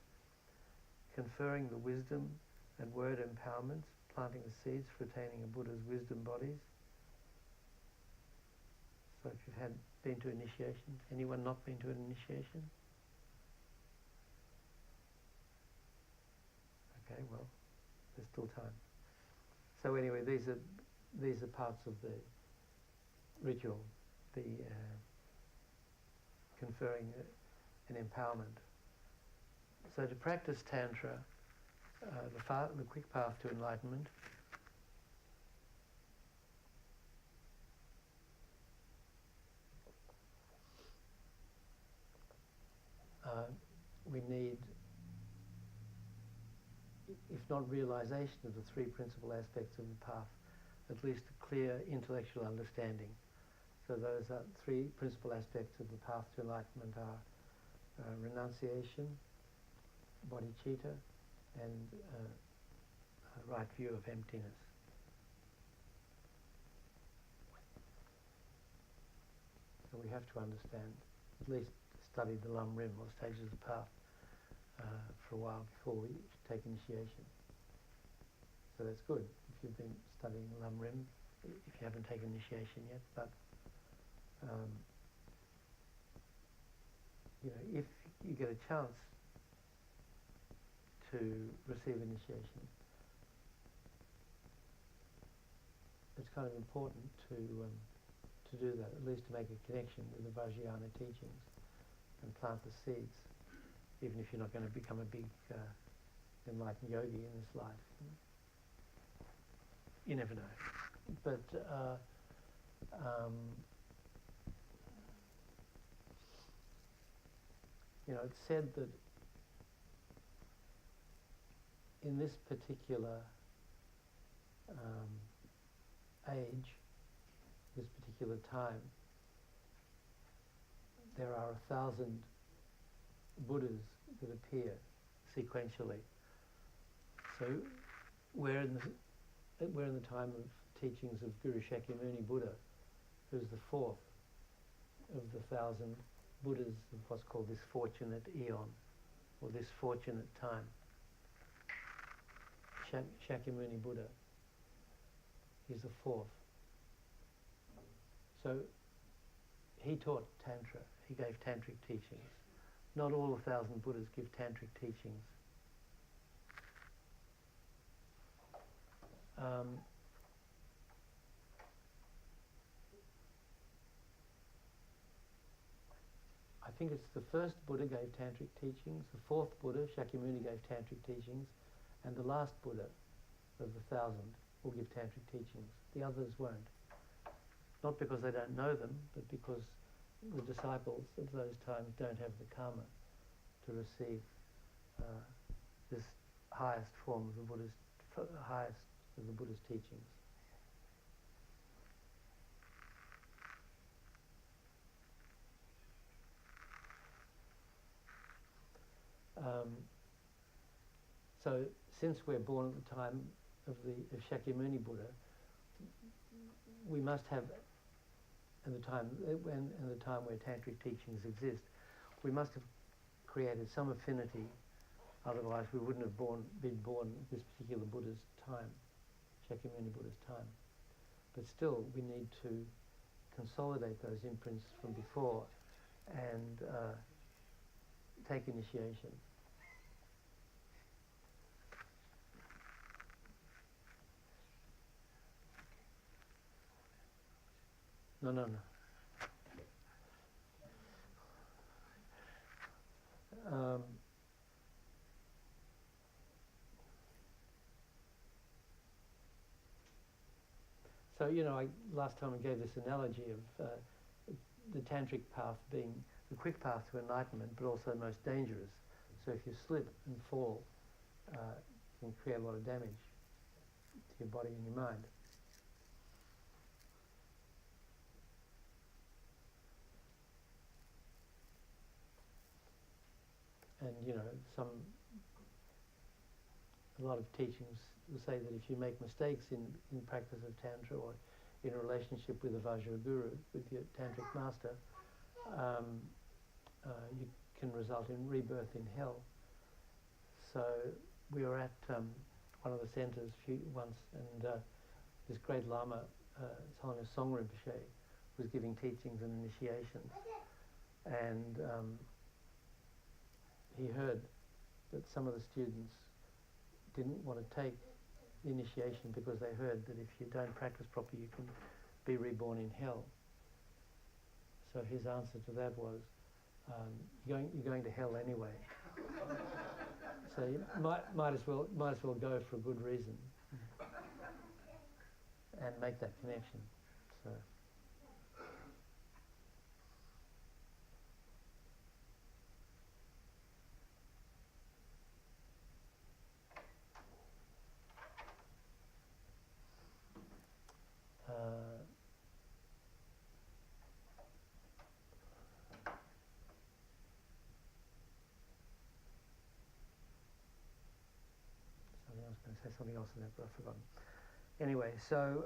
Speaker 2: conferring the wisdom and word empowerments, planting the seeds for attaining a Buddha's wisdom bodies. So if you've been to initiation, anyone not been to an initiation? Okay, well, there's still time. So anyway, these are parts of the ritual, the conferring an empowerment. So to practice Tantra, the quick path to enlightenment, we need, if not realization of the 3 principal aspects of the path, at least a clear intellectual understanding. So those are 3 principal aspects of the path to enlightenment are renunciation, bodhicitta, and a right view of emptiness. So we have to understand, at least study the lam-rim, or stages of the path, for a while before we take initiation. So that's good if you've been studying lam-rim, if you haven't taken initiation yet, but you know, if you get a chance to receive initiation, it's kind of important to do that, at least to make a connection with the Vajrayana teachings and plant the seeds, even if you're not going to become a big enlightened yogi in this life. You never know. But you know, it's said that in this particular age, this particular time, there are 1,000 Buddhas that appear sequentially. So we're in the time of teachings of Guru Shakyamuni Buddha, who's the 4th of the 1,000 Buddhas of what's called this fortunate eon, or this fortunate time. Shakyamuni Buddha, he's the 4th. So he taught Tantra, he gave Tantric teachings. Not all 1,000 Buddhas give Tantric teachings. I think it's the first Buddha gave Tantric teachings, the 4th Buddha, Shakyamuni, gave Tantric teachings, and the last Buddha of the 1,000 will give Tantric teachings. The others won't. Not because they don't know them, but because the disciples of those times don't have the karma to receive this highest form of the Buddha's, highest of the Buddha's teachings. So since we're born at the time of Shakyamuni Buddha, we must have, in the time where Tantric teachings exist, we must have created some affinity, otherwise we wouldn't have been born at this particular Buddha's time, Shakyamuni Buddha's time. But still, we need to consolidate those imprints from before and take initiation. No. So, last time I gave this analogy of the tantric path being the quick path to enlightenment, but also the most dangerous. So if you slip and fall, it can create a lot of damage to your body and your mind. And, a lot of teachings will say that if you make mistakes in practice of Tantra or in a relationship with a Vajraguru, with your Tantric master, you can result in rebirth in hell. So we were at one of the centres once, and this great Lama, His Holiness Zopa Rinpoche, was giving teachings and initiations. And he heard that some of the students didn't want to take the initiation because they heard that if you don't practice properly, you can be reborn in hell. So his answer to that was, you're going to hell anyway. So you might as well go for a good reason and make that connection. So. I was going to say something else in that, but I've forgotten. Anyway, so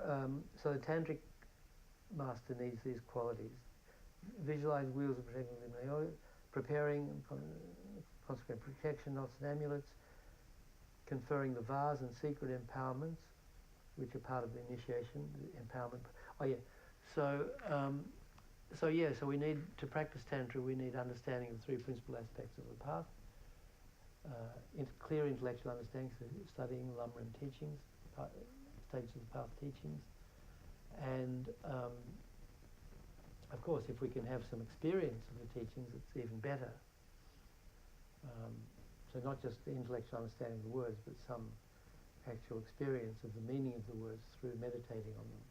Speaker 2: the tantric master needs these qualities: visualize wheels of preparing, consecrate protection, knots and amulets, conferring the vase and secret empowerments, which are part of the initiation, the empowerment. Oh yeah, so we need to practice Tantra. We need understanding of the three principal aspects of the path. Clear intellectual understanding, so studying lam-rim teachings, stages of the path teachings, and of course, if we can have some experience of the teachings, it's even better. So not just the intellectual understanding of the words, but some actual experience of the meaning of the words through meditating on them.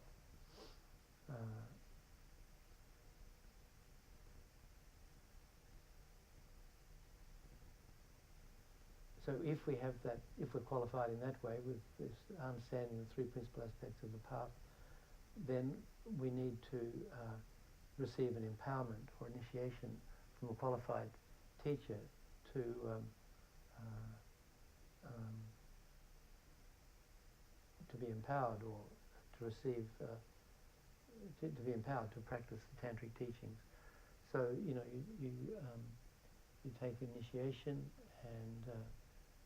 Speaker 2: So if we have that, if we're qualified in that way with this understanding of the three principal aspects of the path, then we need to receive an empowerment or initiation from a qualified teacher to be empowered, or to receive, to be empowered to practice the tantric teachings. So you take initiation, and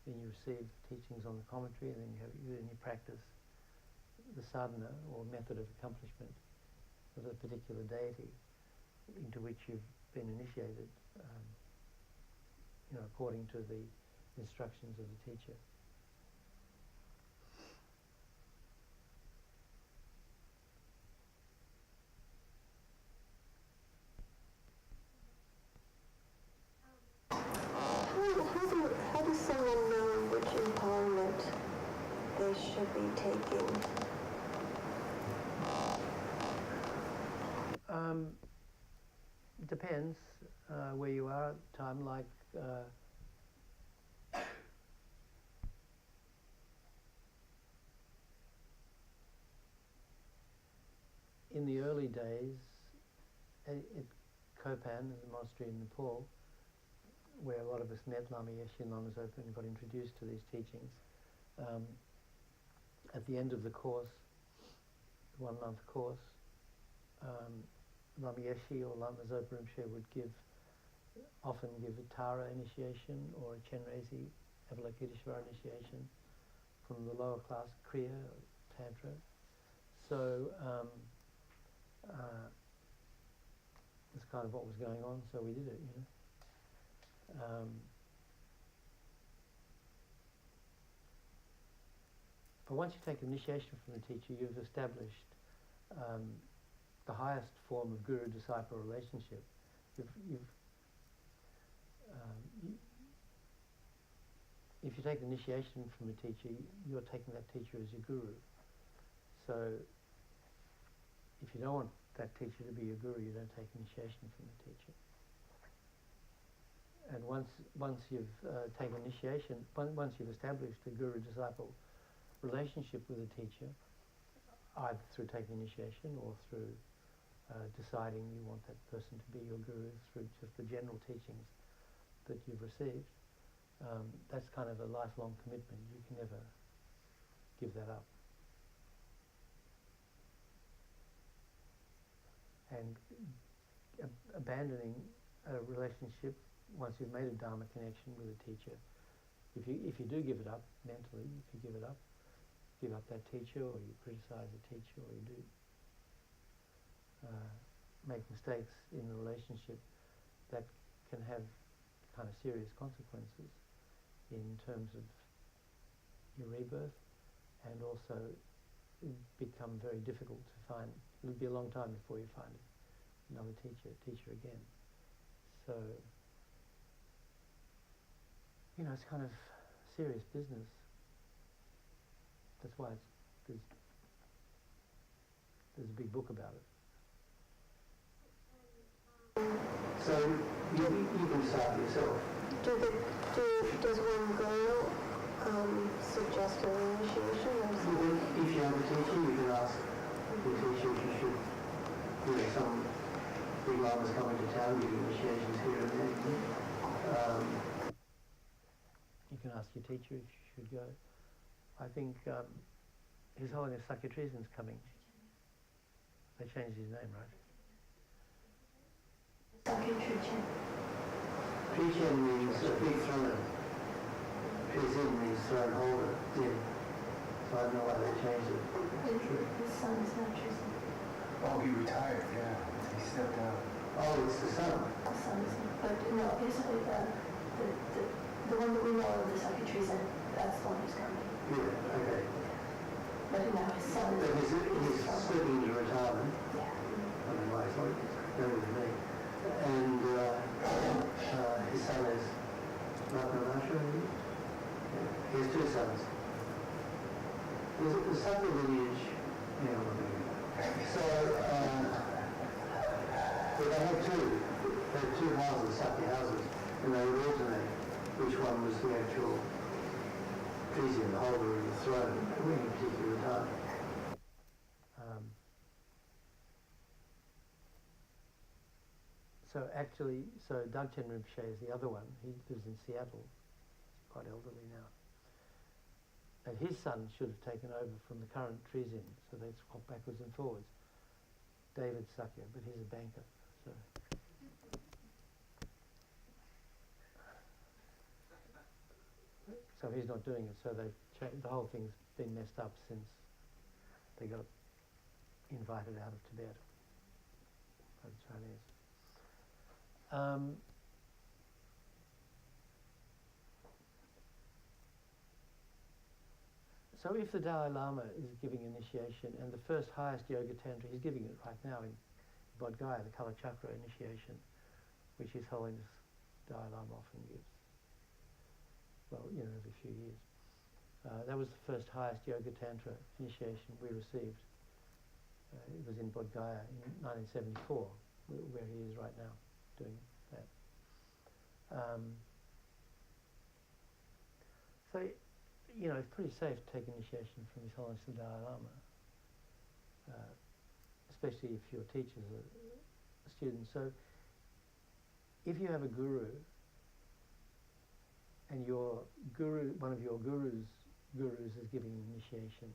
Speaker 2: then you receive teachings on the commentary, and then you practice the sadhana or method of accomplishment of a particular deity into which you've been initiated, according to the instructions of the teacher.
Speaker 3: How does someone know which empowerment they should be taking?
Speaker 2: It depends where you are at the time. Like in the early days at Kopan, the monastery in Nepal, where a lot of us met Lama Yeshe and Lama Zopa and got introduced to these teachings, at the end of the course, the 1 month course, Lama Yeshe or Lama Zopa Rinpoche would often give a Tara initiation or a Chenrezig Avalokiteshvara initiation from the lower class Kriya or Tantra. So that's kind of what was going on, so we did it, But once you take initiation from the teacher, you've established the highest form of guru-disciple relationship. If you take initiation from a teacher, you're taking that teacher as your guru. So if you don't want that teacher to be your guru, you don't take initiation from the teacher. And once you've taken initiation, once you've established a guru-disciple relationship with a teacher, either through taking initiation or through deciding you want that person to be your guru through just the general teachings that you've received, that's kind of a lifelong commitment. You can never give that up. And abandoning a relationship once you've made a Dharma connection with a teacher, if you do give it up mentally, if you give up that teacher, or you criticize the teacher, or you do make mistakes in the relationship, that can have kind of serious consequences in terms of your rebirth, and also become very difficult to find. It'll be a long time before you find another teacher again. So, it's kind of serious business. That's why there's a big book about it.
Speaker 4: So you can decide yourself.
Speaker 3: Does one go suggest an initiation or something?
Speaker 4: If you have a teacher, you can ask the teacher if you should, some big lamas coming to town, give initiations here and there.
Speaker 2: You can ask your teacher if you should go. I think His Holiness Sakyatrisan's coming. They changed his name, right?
Speaker 3: Sakyatrisan.
Speaker 4: Trichen means a big throne. Trizin means throne holder. Zin. So I don't know why they changed it.
Speaker 3: His son is not Trizin.
Speaker 5: Oh, he retired, yeah. He stepped down.
Speaker 4: Oh, it's the son.
Speaker 3: The son is not. But no, it's the one that we know of, the Sakyatrisan, that's the one who's coming.
Speaker 4: Yeah, okay.
Speaker 3: But now his son
Speaker 4: But
Speaker 3: is...
Speaker 4: he's slipping into retirement.
Speaker 3: Yeah.
Speaker 4: I don't know why it's like younger than me. And his son is Ratnanasha. He has two sons. The Sakya lineage, so but they had two houses, Sakya houses, and they would alternate which one was the actual Trisian, the holder of the throne at any particular time.
Speaker 2: So Dagchen Rinpoche is the other one. He lives in Seattle. He's quite elderly now. And his son should have taken over from the current Trizin, so they swap backwards and forwards. David Sakya, but he's a banker, so he's not doing it. So the whole thing's been messed up since they got invited out of Tibet by the Chinese. So if the Dalai Lama is giving initiation, and the first highest Yoga Tantra, he's giving it right now in Bodh Gaya, the Kala Chakra initiation, which His Holiness Dalai Lama often gives. Well, every few years. That was the first highest Yoga Tantra initiation we received. It was in Bodh Gaya in 1974, where he is right now doing that. So, it's pretty safe to take initiation from His Holiness the Dalai Lama, especially if your teacher's a student. So, if you have a guru, and one of your gurus is giving initiation,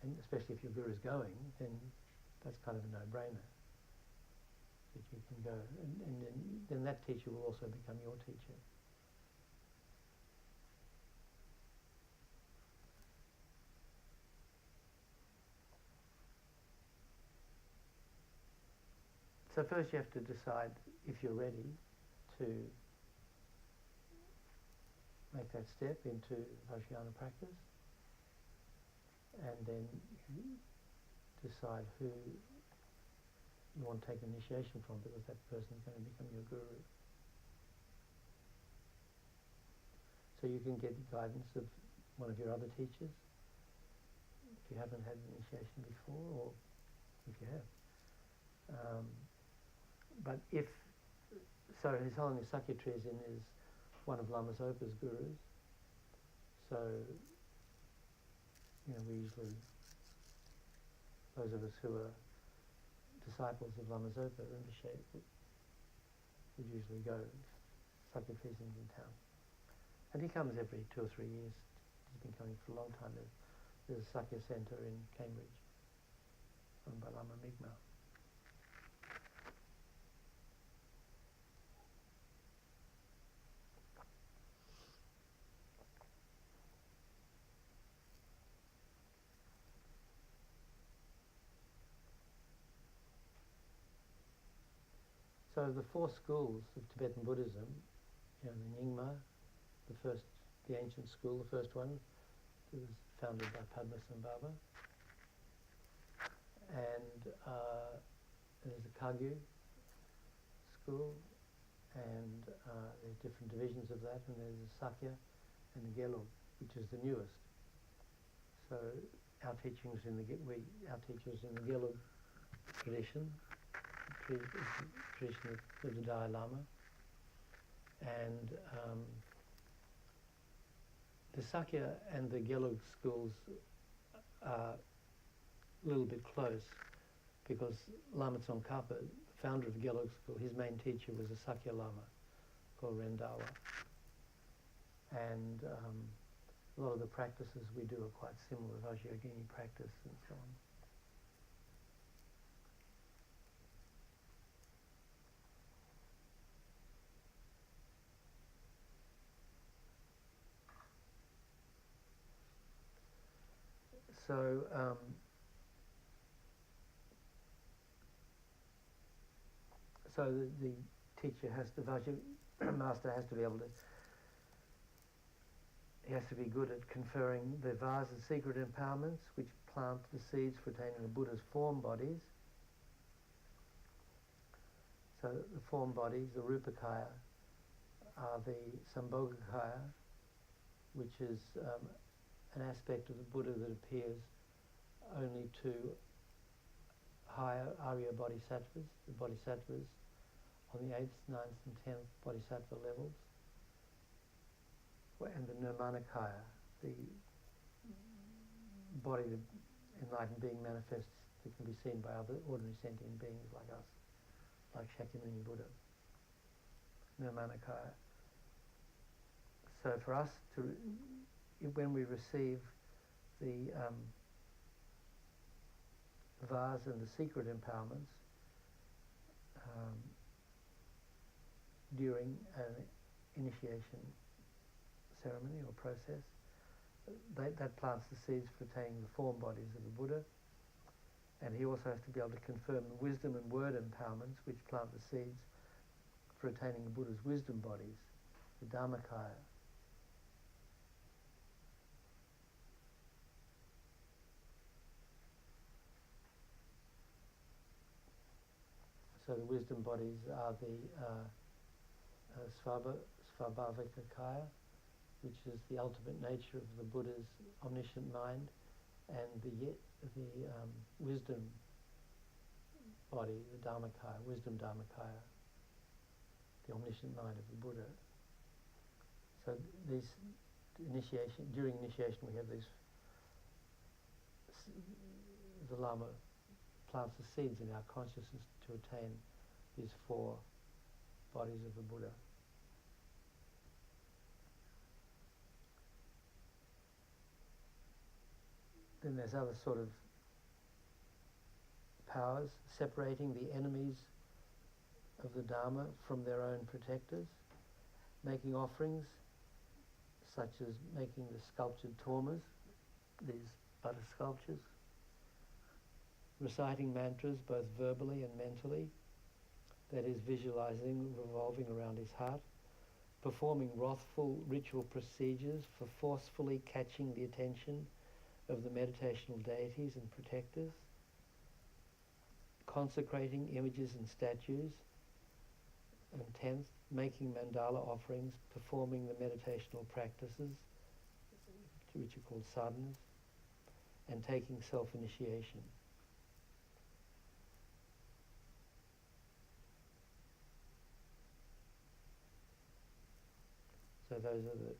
Speaker 2: and especially if your guru is going, then that's kind of a no-brainer that you can go, and then that teacher will also become your teacher. So first you have to decide if you're ready to make that step into Vajrayana practice, and then decide who you want to take initiation from, because that person is going to become your guru. So you can get guidance of one of your other teachers if you haven't had initiation before, or if you have. But His Holiness Sakya Trizin is one of Lama Zopa's gurus. So, we usually, those of us who are disciples of Lama Zopa Rinpoche would usually go. Sakya Trizin's in town. And he comes every 2 or 3 years. He's been coming for a long time. There's a Sakya Centre in Cambridge, owned by Lama Migma. So the 4 schools of Tibetan Buddhism, the Nyingma, the ancient school, the first one, it was founded by Padmasambhava. And there's the Kagyu school, and there's different divisions of that, and there's the Sakya and the Gelug, which is the newest. So our teachers in the Gelug tradition, tradition of the Dalai Lama, and the Sakya and the Gelug schools are a little bit close, because Lama Tsongkhapa, the founder of the Gelug school, his main teacher was a Sakya Lama called Rendawa. And a lot of the practices we do are quite similar, Vajrayogini practice and so on. So the teacher master has to be able to, he has to be good at conferring the vase of secret empowerments, which plant the seeds for attaining the Buddha's form bodies. So the form bodies, the Rupakaya, are the Sambhogakaya, which is an aspect of the Buddha that appears only to higher Arya bodhisattvas, the bodhisattvas on the 8th, 9th and 10th bodhisattva levels. And the Nirmanakaya, the body that enlightened being manifests that can be seen by other ordinary sentient beings like us, like Shakyamuni Buddha. Nirmanakaya. So for us, when we receive the vase and the secret empowerments during an initiation ceremony or process, that plants the seeds for attaining the form bodies of the Buddha. And he also has to be able to confirm the wisdom and word empowerments, which plant the seeds for attaining the Buddha's wisdom bodies, the Dhammakaya. So the wisdom bodies are the Svabhavikakaya, which is the ultimate nature of the Buddha's omniscient mind, and the wisdom body, the Dhammakaya, wisdom Dhammakaya, the omniscient mind of the Buddha. So during initiation we have these, the Lama plants the seeds in our consciousness to attain these 4 bodies of the Buddha. Then there's other sort of powers, separating the enemies of the Dharma from their own protectors, making offerings, such as making the sculptured tormas, these butter sculptures, reciting mantras both verbally and mentally, that is visualizing, revolving around his heart, performing wrathful ritual procedures for forcefully catching the attention of the meditational deities and protectors, consecrating images and statues. And 10th, making mandala offerings, performing the meditational practices, which are called sadhanas, and taking self-initiation. So those are the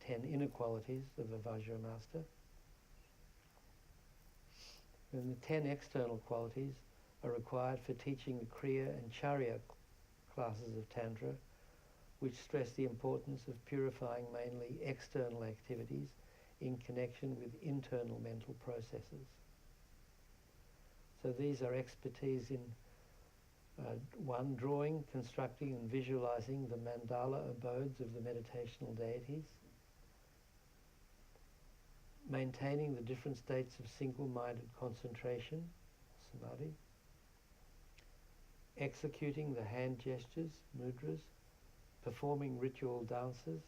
Speaker 2: 10 inner qualities of a Vajra master. And the 10 external qualities are required for teaching the Kriya and Charya classes of Tantra, which stress the importance of purifying mainly external activities in connection with internal mental processes. So these are expertise in 1, drawing, constructing and visualizing the mandala abodes of the meditational deities, maintaining the different states of single-minded concentration, samadhi, executing the hand gestures, mudras, performing ritual dances,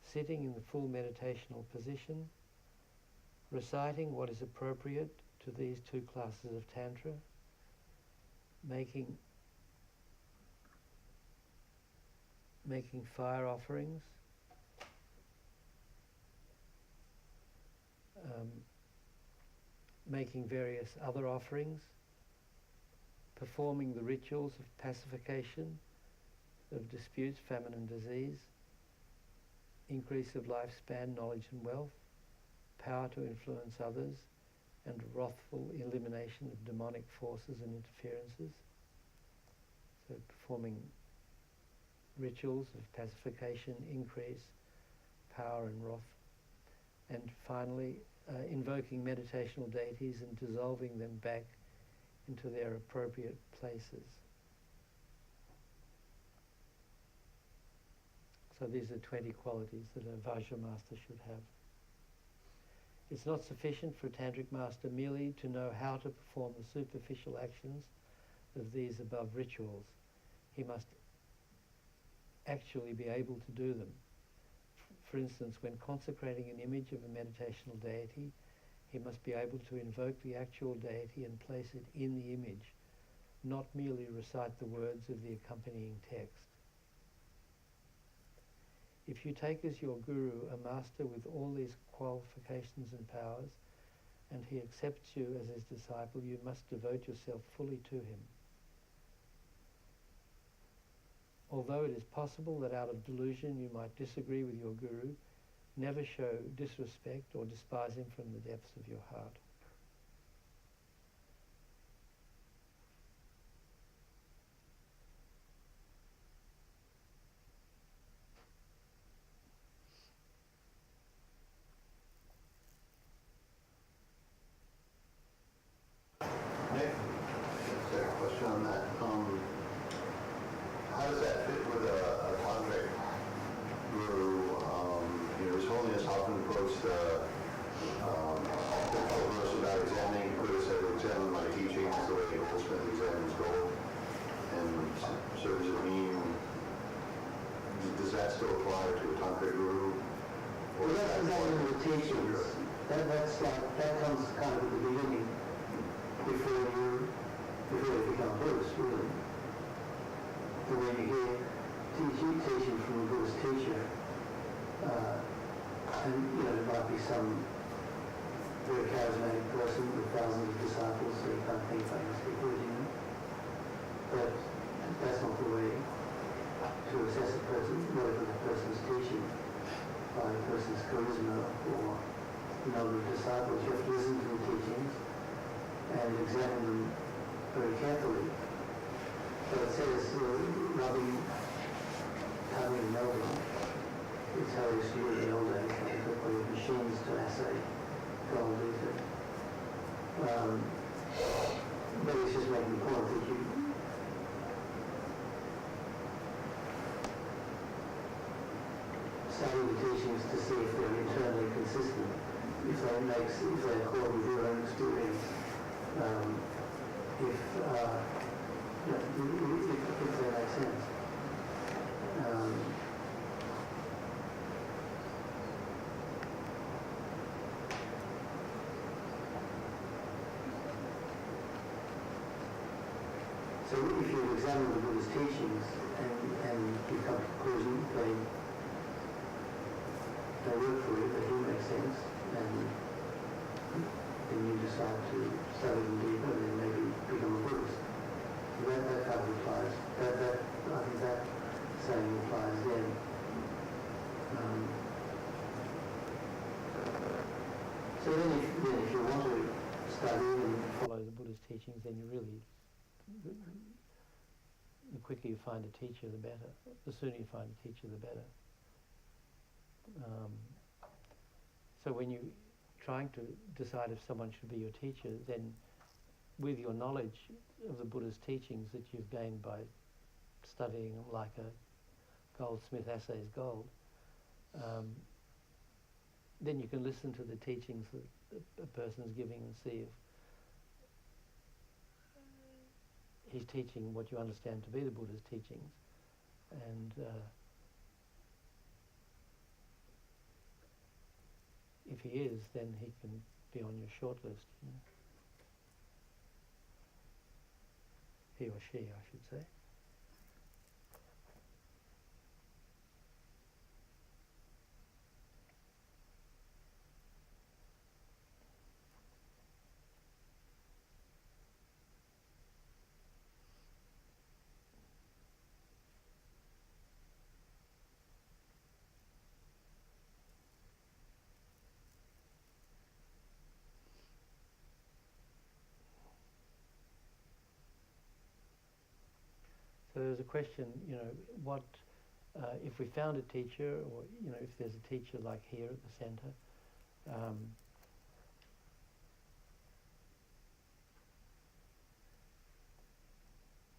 Speaker 2: sitting in the full meditational position, reciting what is appropriate to these 2 classes of Tantra, making fire offerings, making various other offerings, performing the rituals of pacification of disputes, famine and disease, increase of lifespan, knowledge and wealth, power to influence others, and wrathful elimination of demonic forces and interferences. So performing rituals of pacification, increase, power and wrath. And finally, invoking meditational deities and dissolving them back into their appropriate places. So these are 20 qualities that a Vajra master should have. It's not sufficient for a Tantric master merely to know how to perform the superficial actions of these above rituals. He must actually be able to do them. For instance, when consecrating an image of a meditational deity, he must be able to invoke the actual deity and place it in the image, not merely recite the words of the accompanying text. If you take as your guru a master with all these qualifications and powers, and he accepts you as his disciple, you must devote yourself fully to him. Although it is possible that out of delusion you might disagree with your guru, never show disrespect or despise him from the depths of your heart.
Speaker 1: Nick, is there a question on that? How does that fit with a tantric guru? His Holiness often quotes the verse about examining. Buddha said, "Examine my teachings the way a goldsmith examines gold." And so does it mean? Does that still apply to a tantric guru?
Speaker 4: Well, that's examining the teachings. That comes kind of at the beginning, before you become Buddhist, really. And when you hear teaching from a Buddhist teacher, and there might be some very charismatic person with thousands of disciples, so you can't think they must be good, But that's not the way to assess a person, whatever the person's teaching, by a person's charisma or number of disciples. You have to listen to the teachings and examine them very carefully. But it says, rubbing, tugging and melding, it's how they used to do it in the old days. They took all the machines to assay gold into. But it's just making the point that you study the teachings to see if they're internally consistent, if they accord with your own experience, if they make sense. So if you examine the Buddha's teachings and you come to the conclusion they work for you, they do make sense, and then you decide to study them deeper and then maybe become a Buddhist. So that kind of applies. I think that saying applies then. So then if you want to study and
Speaker 2: follow the Buddha's teachings, then you really, the quicker you find a teacher, the better. The sooner you find a teacher, the better. So when you're trying to decide if someone should be your teacher, then with your knowledge of the Buddha's teachings that you've gained by studying them like a goldsmith assays gold, then you can listen to the teachings that a person's giving and see if he's teaching what you understand to be the Buddha's teachings. And if he is, then he can be on your short list. You know? He or she, I should say. So there's a question, you know, what if we found a teacher, or you know, if there's a teacher like here at the centre,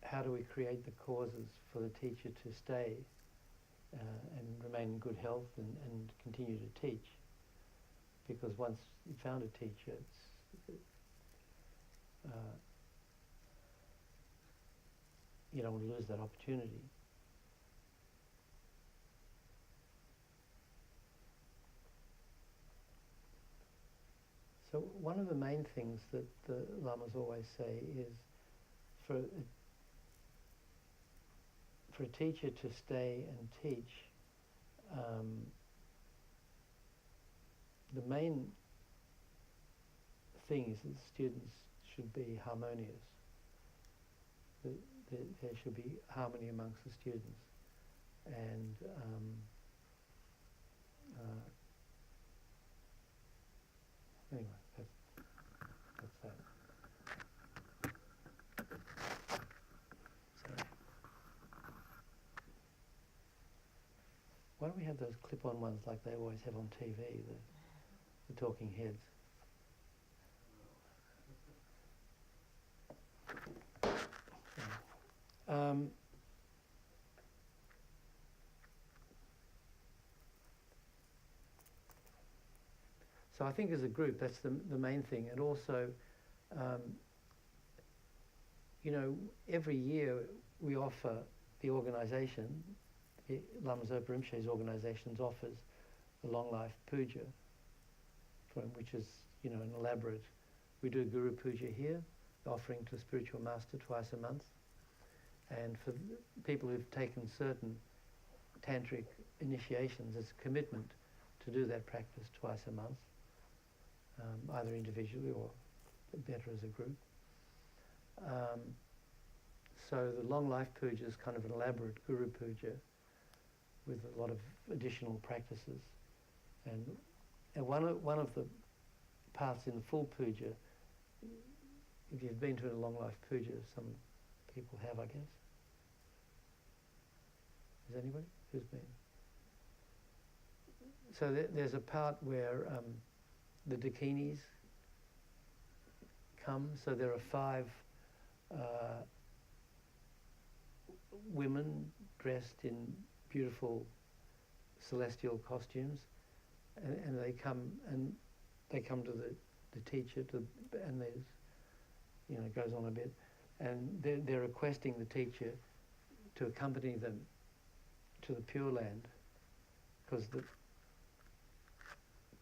Speaker 2: how do we create the causes for the teacher to stay and remain in good health and continue to teach? Because once you found a teacher, you don't want to lose that opportunity. So one of the main things that the Lamas always say is for a teacher to stay and teach, the main thing is that students should be harmonious. There should be harmony amongst the students, and anyway, that's that. Sorry. Why don't we have those clip-on ones like they always have on TV, the talking heads? So I think as a group, that's the main thing. And also, you know, every year we offer the organisation, Lama Zopa Rinpoche's organisations offers the Long Life Puja, which is, you know, an elaborate, we do Guru Puja here, offering to the spiritual master twice a month. And for people who've taken certain tantric initiations, it's a commitment to do that practice twice a month, either individually or better as a group. So the Long Life Puja is kind of an elaborate Guru Puja with a lot of additional practices. And one of the parts in the full puja, if you've been to a Long Life Puja, some people have, I guess. Has anybody who's been? So there's a part where the dakinis come. So there are 5 women dressed in beautiful celestial costumes, and they come to the teacher and there's, you know, it goes on a bit, and they're requesting the teacher to accompany them to the Pure Land, because the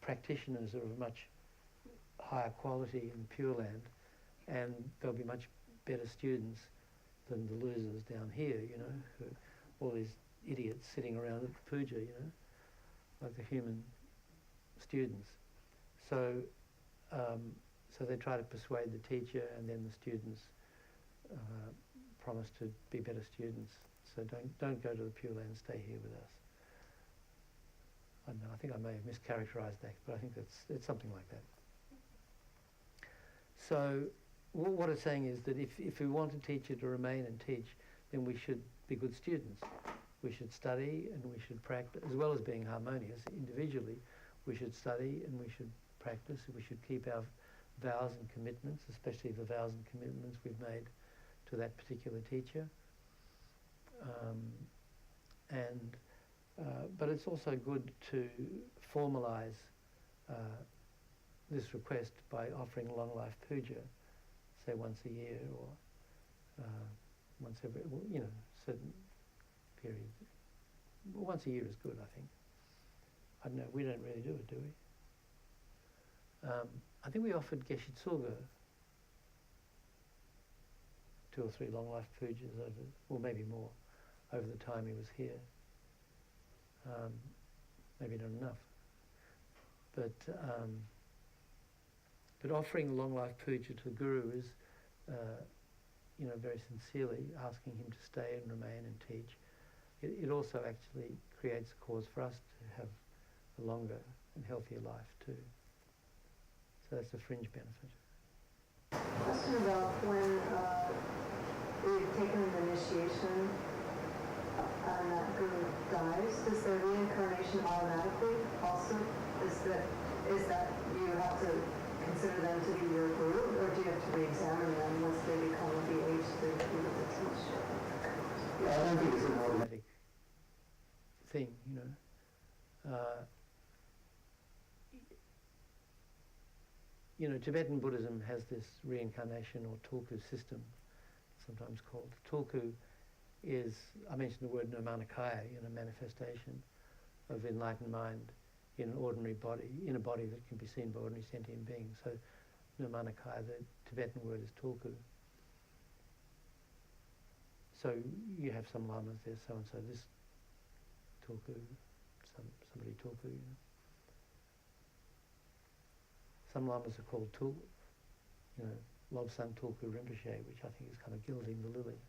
Speaker 2: practitioners are of much higher quality in Pure Land, and they'll be much better students than the losers down here, you know, all these idiots sitting around at the puja, you know, like the human students. So, so they try to persuade the teacher, and then the students promise to be better students. So don't go to the Pure Land, stay here with us. I don't know, I think I may have mischaracterised that, but I think it's something like that. So what it's saying is that if we want a teacher to remain and teach, then we should be good students. We should study and we should practice, as well as being harmonious individually. We should study and we should practice. We should keep our vows and commitments, especially the vows and commitments we've made to that particular teacher. But it's also good to formalise this request by offering long life puja, say once a year or once every, you know, certain periods. Well, once a year is good, I think. I don't know, we don't really do it, do we? I think we offered Geshe Tsulga 2 or 3 long life pujas over, or maybe more, over the time he was here. Maybe not enough. But offering a long life puja to the Guru is, you know, very sincerely asking him to stay and remain and teach. It also actually creates a cause for us to have a longer and healthier life too. So that's a fringe benefit.
Speaker 3: Question about when we've taken the initiation and that guru dies, does the reincarnation automatically also, is that you have to consider them to be your guru, or do you have to re-examine them once they become of the age to be able to teach?
Speaker 4: Yeah, I don't think it's an
Speaker 2: Automatic thing, you know. You know, Tibetan Buddhism has this reincarnation or tulku system, sometimes called. Tulku is, I mentioned the word Nirmanakaya, you know, manifestation of enlightened mind in an ordinary body, in a body that can be seen by ordinary sentient beings. So Nirmanakaya, the Tibetan word is tulku. So you have some lamas there, so-and-so, this tulku, somebody tulku, you know. Some lamas are called tulku, you know, Lobsang Tulku Rinpoche, which I think is kind of gilding the lily.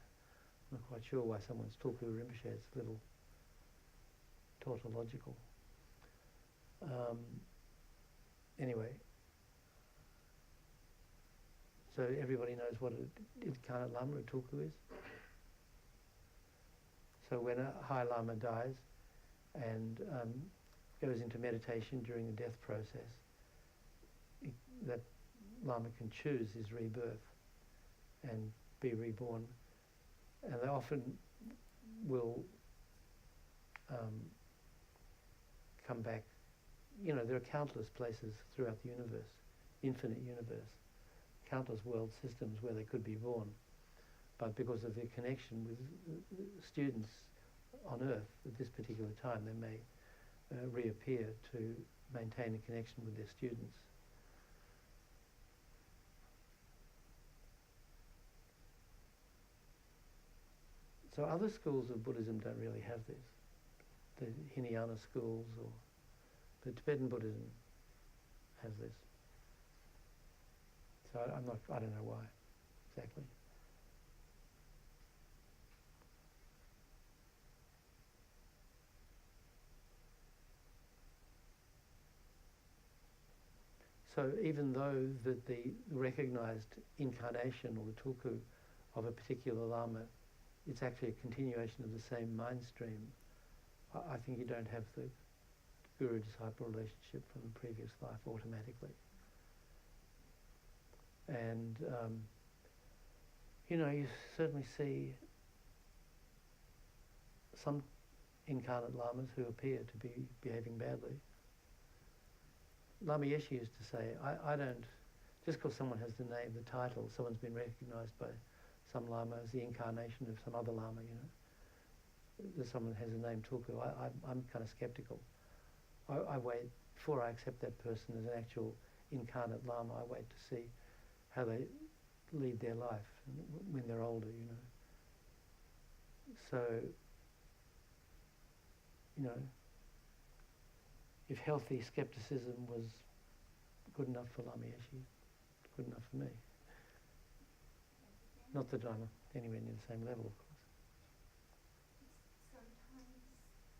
Speaker 2: I'm not quite sure why someone's Tulku Rinpoche, it's a little tautological. Anyway, so everybody knows what an incarnate lama, a tulku, is. So when a high lama dies and goes into meditation during the death process, that lama can choose his rebirth and be reborn. And they often will come back. You know, there are countless places throughout the universe, infinite universe, countless world systems where they could be born. But because of their connection with students on Earth at this particular time, they may reappear to maintain a connection with their students. So other schools of Buddhism don't really have this. The Hinayana schools, or the Tibetan Buddhism has this. So I don't know why exactly. So even though that the recognized incarnation or the tulku of a particular lama, it's actually a continuation of the same mind stream, I think you don't have the guru-disciple relationship from the previous life automatically. And, you know, you certainly see some incarnate lamas who appear to be behaving badly. Lama Yeshe used to say, I don't, just because someone has the name, the title, someone's been recognized by some lama as the incarnation of some other lama, you know, that someone has the name tulku, I'm kind of skeptical. I wait, before I accept that person as an actual incarnate lama, I wait to see how they lead their life when they're older, you know, So, if healthy skepticism was good enough for Lama Yeshe, good enough for me. Not that I'm anywhere near the same level, of course.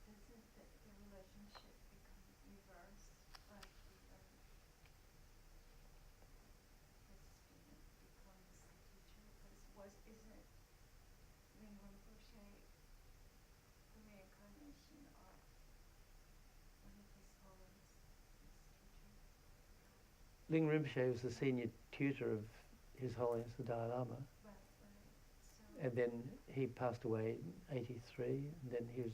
Speaker 6: Sometimes doesn't the relationship become reversed, like the student becomes the teacher? Because isn't Ling Rinpoche the reincarnation of one of His Holiness' teachers?
Speaker 2: Ling Rinpoche was the senior tutor of His Holiness the Dalai Lama.
Speaker 6: Right. So
Speaker 2: And then he passed away in 83, and then he was,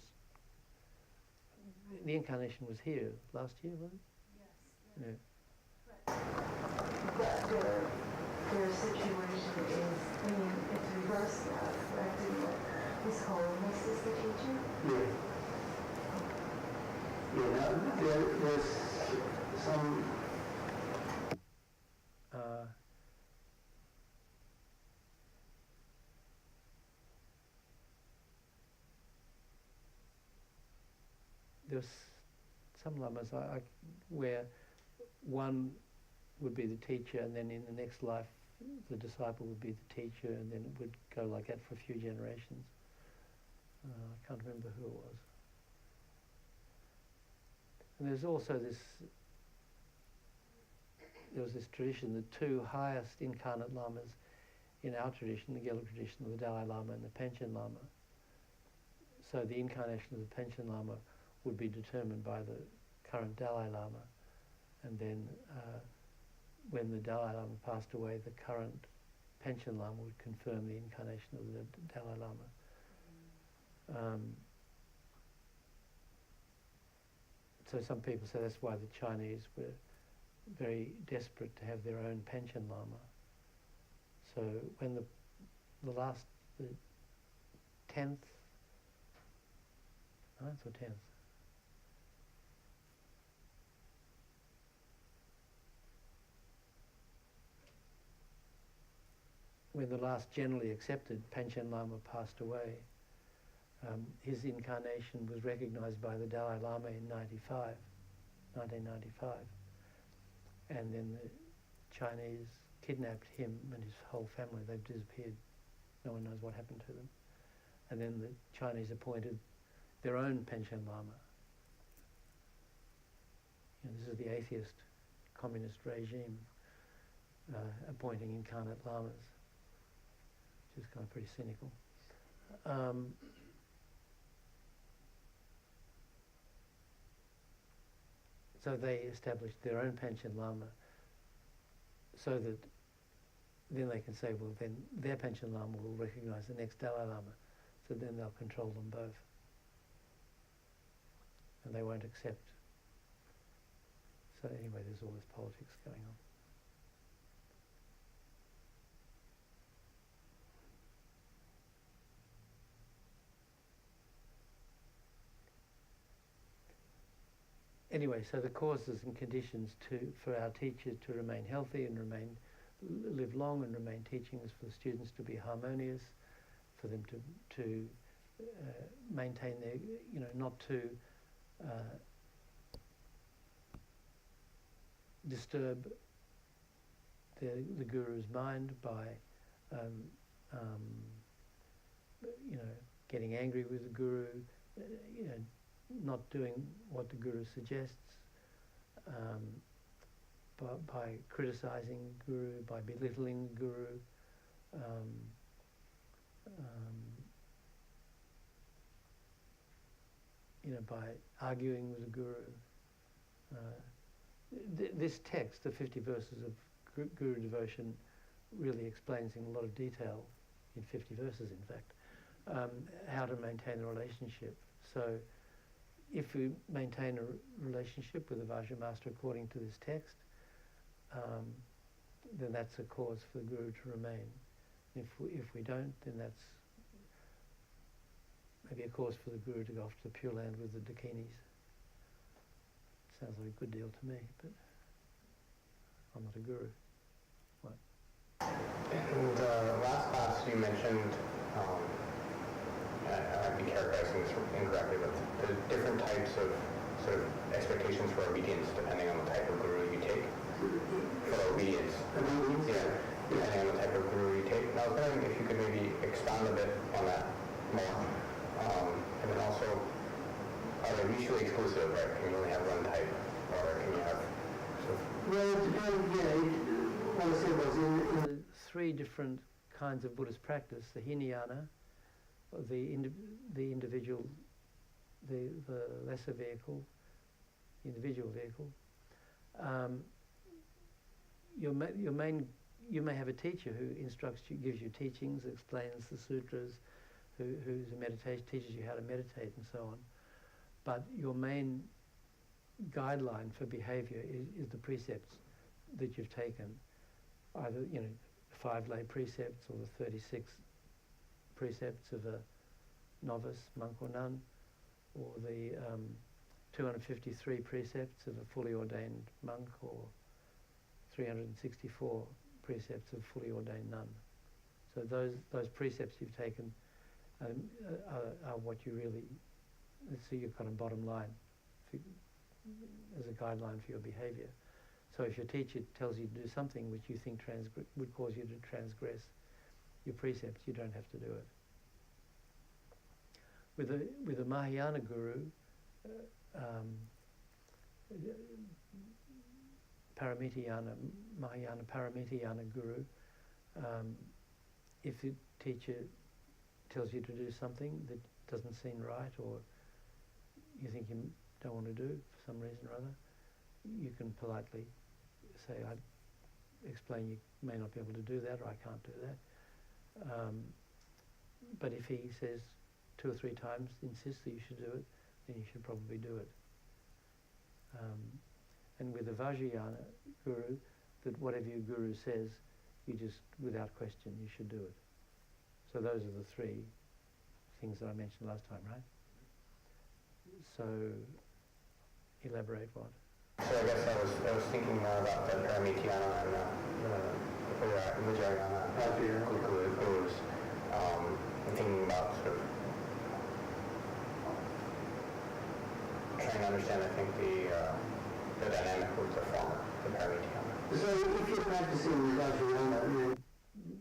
Speaker 2: the incarnation was here last year, wasn't it?
Speaker 6: yes.
Speaker 2: Yeah.
Speaker 3: But their situation is, it's reversed now, correct? His Holiness is the teacher?
Speaker 4: Yeah. Yeah, now there's some... There's some lamas where one would be the teacher, and then in the next life the disciple would be the teacher, and then it would go like that for a few generations. I can't remember who it was. And there's also there was this tradition, the two highest incarnate lamas in our tradition, the Gelug tradition, the Dalai Lama and the Panchen Lama. So the incarnation of the Panchen Lama would be determined by the current Dalai Lama, and then when the Dalai Lama passed away, the current Panchen Lama would confirm the incarnation of the Dalai Lama. So some people say that's why the Chinese were very desperate to have their own Panchen Lama. So when the 10th, 9th or 10th, when the last generally accepted Panchen Lama passed away, his incarnation was recognized by the Dalai Lama in 1995. And then the Chinese kidnapped him and his whole family. They've disappeared. No one knows what happened to them. And then the Chinese appointed their own Panchen Lama. This is the atheist communist regime appointing incarnate lamas, which is kind of pretty cynical. So they established their own Panchen Lama so that then they can say, well, then their Panchen Lama will recognize the next Dalai Lama, so then they'll control them both. And they won't accept. So anyway, there's all this politics going on. Anyway, so the causes and conditions for our teachers to remain healthy and live long and remain teaching is for the students to be harmonious, for them to maintain their, not to disturb the guru's mind by, getting angry with the guru, not doing what the guru suggests, by criticizing the guru, by belittling the guru, by arguing with the guru. This text, the 50 verses of Guru devotion, really explains in a lot of detail, in 50 verses in fact, how to maintain a relationship. So if we maintain a relationship with the Vajra Master according to this text, then that's a cause for the Guru to remain. If we don't, then that's maybe a cause for the Guru to go off to the Pure Land with the Dakinis. Sounds like a good deal to me, but I'm not a Guru. What?
Speaker 7: In the last class you mentioned, be characterizing this incorrectly, but the different types of sort of expectations for obedience depending on the type of guru you take. For obedience. Yeah, depending on the type of guru you take. And I was wondering if you could maybe expound a bit on that more. And then also, are they mutually exclusive, right? Can you only have one type, or can you have sort of...
Speaker 4: Well, it depends, what I said was in
Speaker 2: three different kinds of Buddhist practice: the Hinayana, the individual, the lesser vehicle, the individual vehicle. You may have a teacher who instructs you, gives you teachings, explains the sutras, who's a meditation, teaches you how to meditate and so on. But your main guideline for behavior is the precepts that you've taken, either, you know, 5 lay precepts or the 36 precepts of a novice, monk or nun, or the 253 precepts of a fully ordained monk, or 364 precepts of fully ordained nun. So those precepts you've taken are what you really, so your kind of bottom line as a guideline for your behavior. So if your teacher tells you to do something which you think would cause you to transgress your precepts, you don't have to do it. With a Mahayana guru, Mahayana Paramitayana guru, if the teacher tells you to do something that doesn't seem right, or you think you don't want to do for some reason or other, you can politely say, I explain you may not be able to do that, or I can't do that. But if he says 2 or 3 times, insists that you should do it, then you should probably do it. And with the Vajrayana guru, that whatever your guru says, you just, without question, you should do it. So those are the 3 things that I mentioned last time, right? So, elaborate what?
Speaker 7: So I guess I was thinking more about the Paramitayana and the Vajrayana gurus. I'm thinking about sort of trying to understand, I think, the dynamic with the former, the Paramitayana.
Speaker 4: So if you're practicing Vajrayana,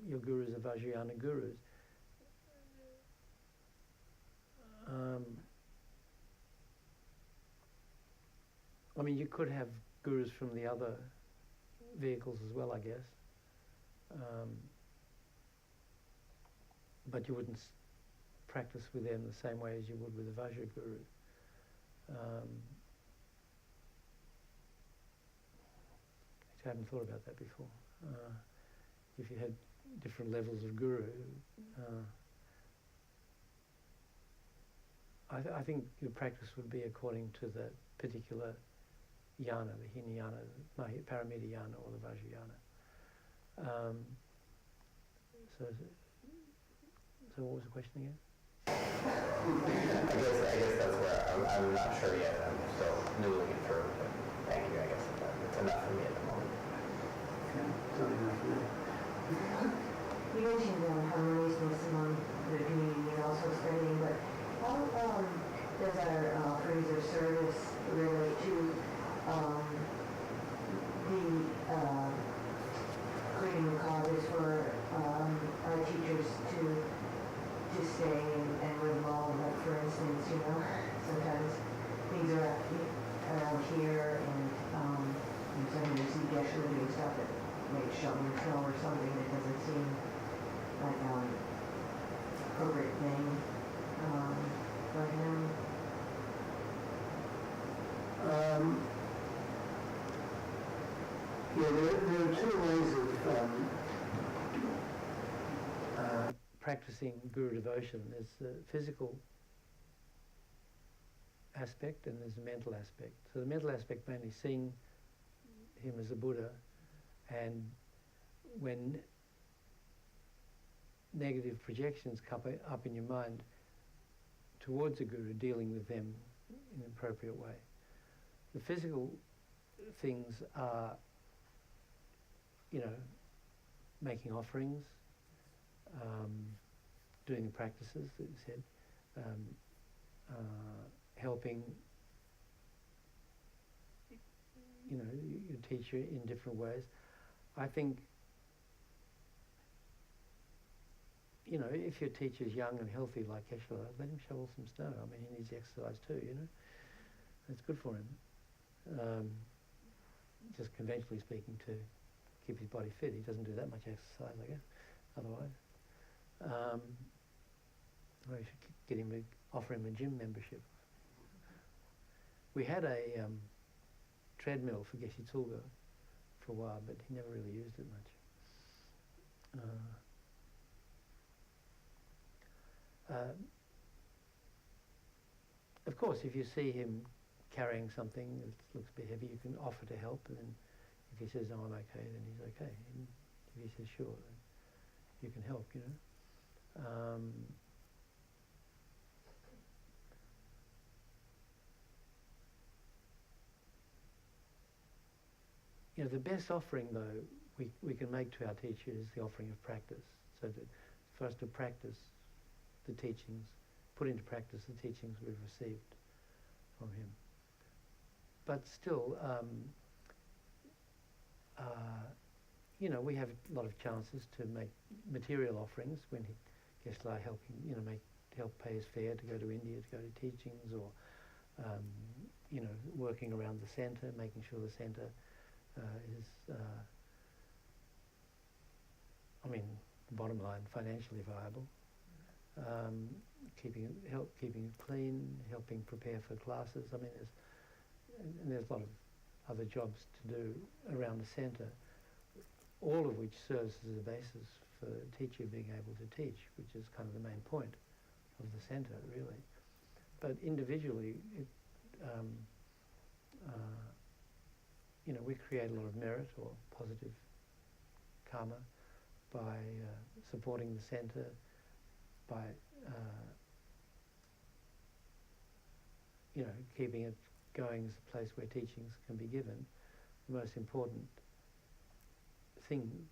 Speaker 2: your gurus are Vajrayana gurus. I mean, you could have gurus from the other vehicles as well, I guess. But you wouldn't practice with them the same way as you would with a Vajra guru. I haven't thought about that before. If you had different levels of guru, I think your practice would be according to the particular yana, the Hinayana, the Paramitayana, or the Vajrayana. So what was the question again?
Speaker 7: I guess that's where I'm not sure yet. I'm still noodling it through. But thank you. I guess it's enough for me at the moment.
Speaker 3: You mentioned harmoniousness among the community and also studying, but how does our phrase of service relate to the creating the causes for our teachers to stay and live long? Like, for instance, you know, sometimes things are around here, and sometimes you see Geshe doing stuff that makes shoveling snow or something that doesn't seem like an appropriate thing for him.
Speaker 4: Yeah, there are 2 ways of
Speaker 2: practicing guru devotion. There's the physical aspect and there's the mental aspect. So the mental aspect, mainly seeing him as a Buddha, and when negative projections come up in your mind towards a guru, dealing with them in an appropriate way. The physical things are, you know, making offerings, doing the practices that you said, helping, your teacher in different ways. I think, if your teacher's young and healthy like Geshe, let him shovel some snow. I mean, he needs exercise too, It's good for him. Just conventionally speaking, to keep his body fit. He doesn't do that much exercise, I guess, otherwise. Or you should offer him a gym membership. We had a treadmill for Geshe Tsulga for a while, but he never really used it much. Of course, if you see him carrying something that looks a bit heavy, you can offer to help, and then if he says, "Oh, I'm okay," then he's okay. And if he says, "Sure," then you can help, The best offering, though, we can make to our teacher is the offering of practice. So for us to practice the teachings, put into practice the teachings we've received from him. But still, we have a lot of chances to make material offerings when Geshe helping, help pay his fare to go to India to go to teachings, or working around the centre, making sure the centre is, bottom line, financially viable. Keeping it clean, helping prepare for classes. There's a lot of other jobs to do around the centre, all of which serves as a basis for the teacher being able to teach, which is kind of the main point of the centre, really. But individually, we create a lot of merit or positive karma by supporting the centre, by keeping it going as a place where teachings can be given. The most important thing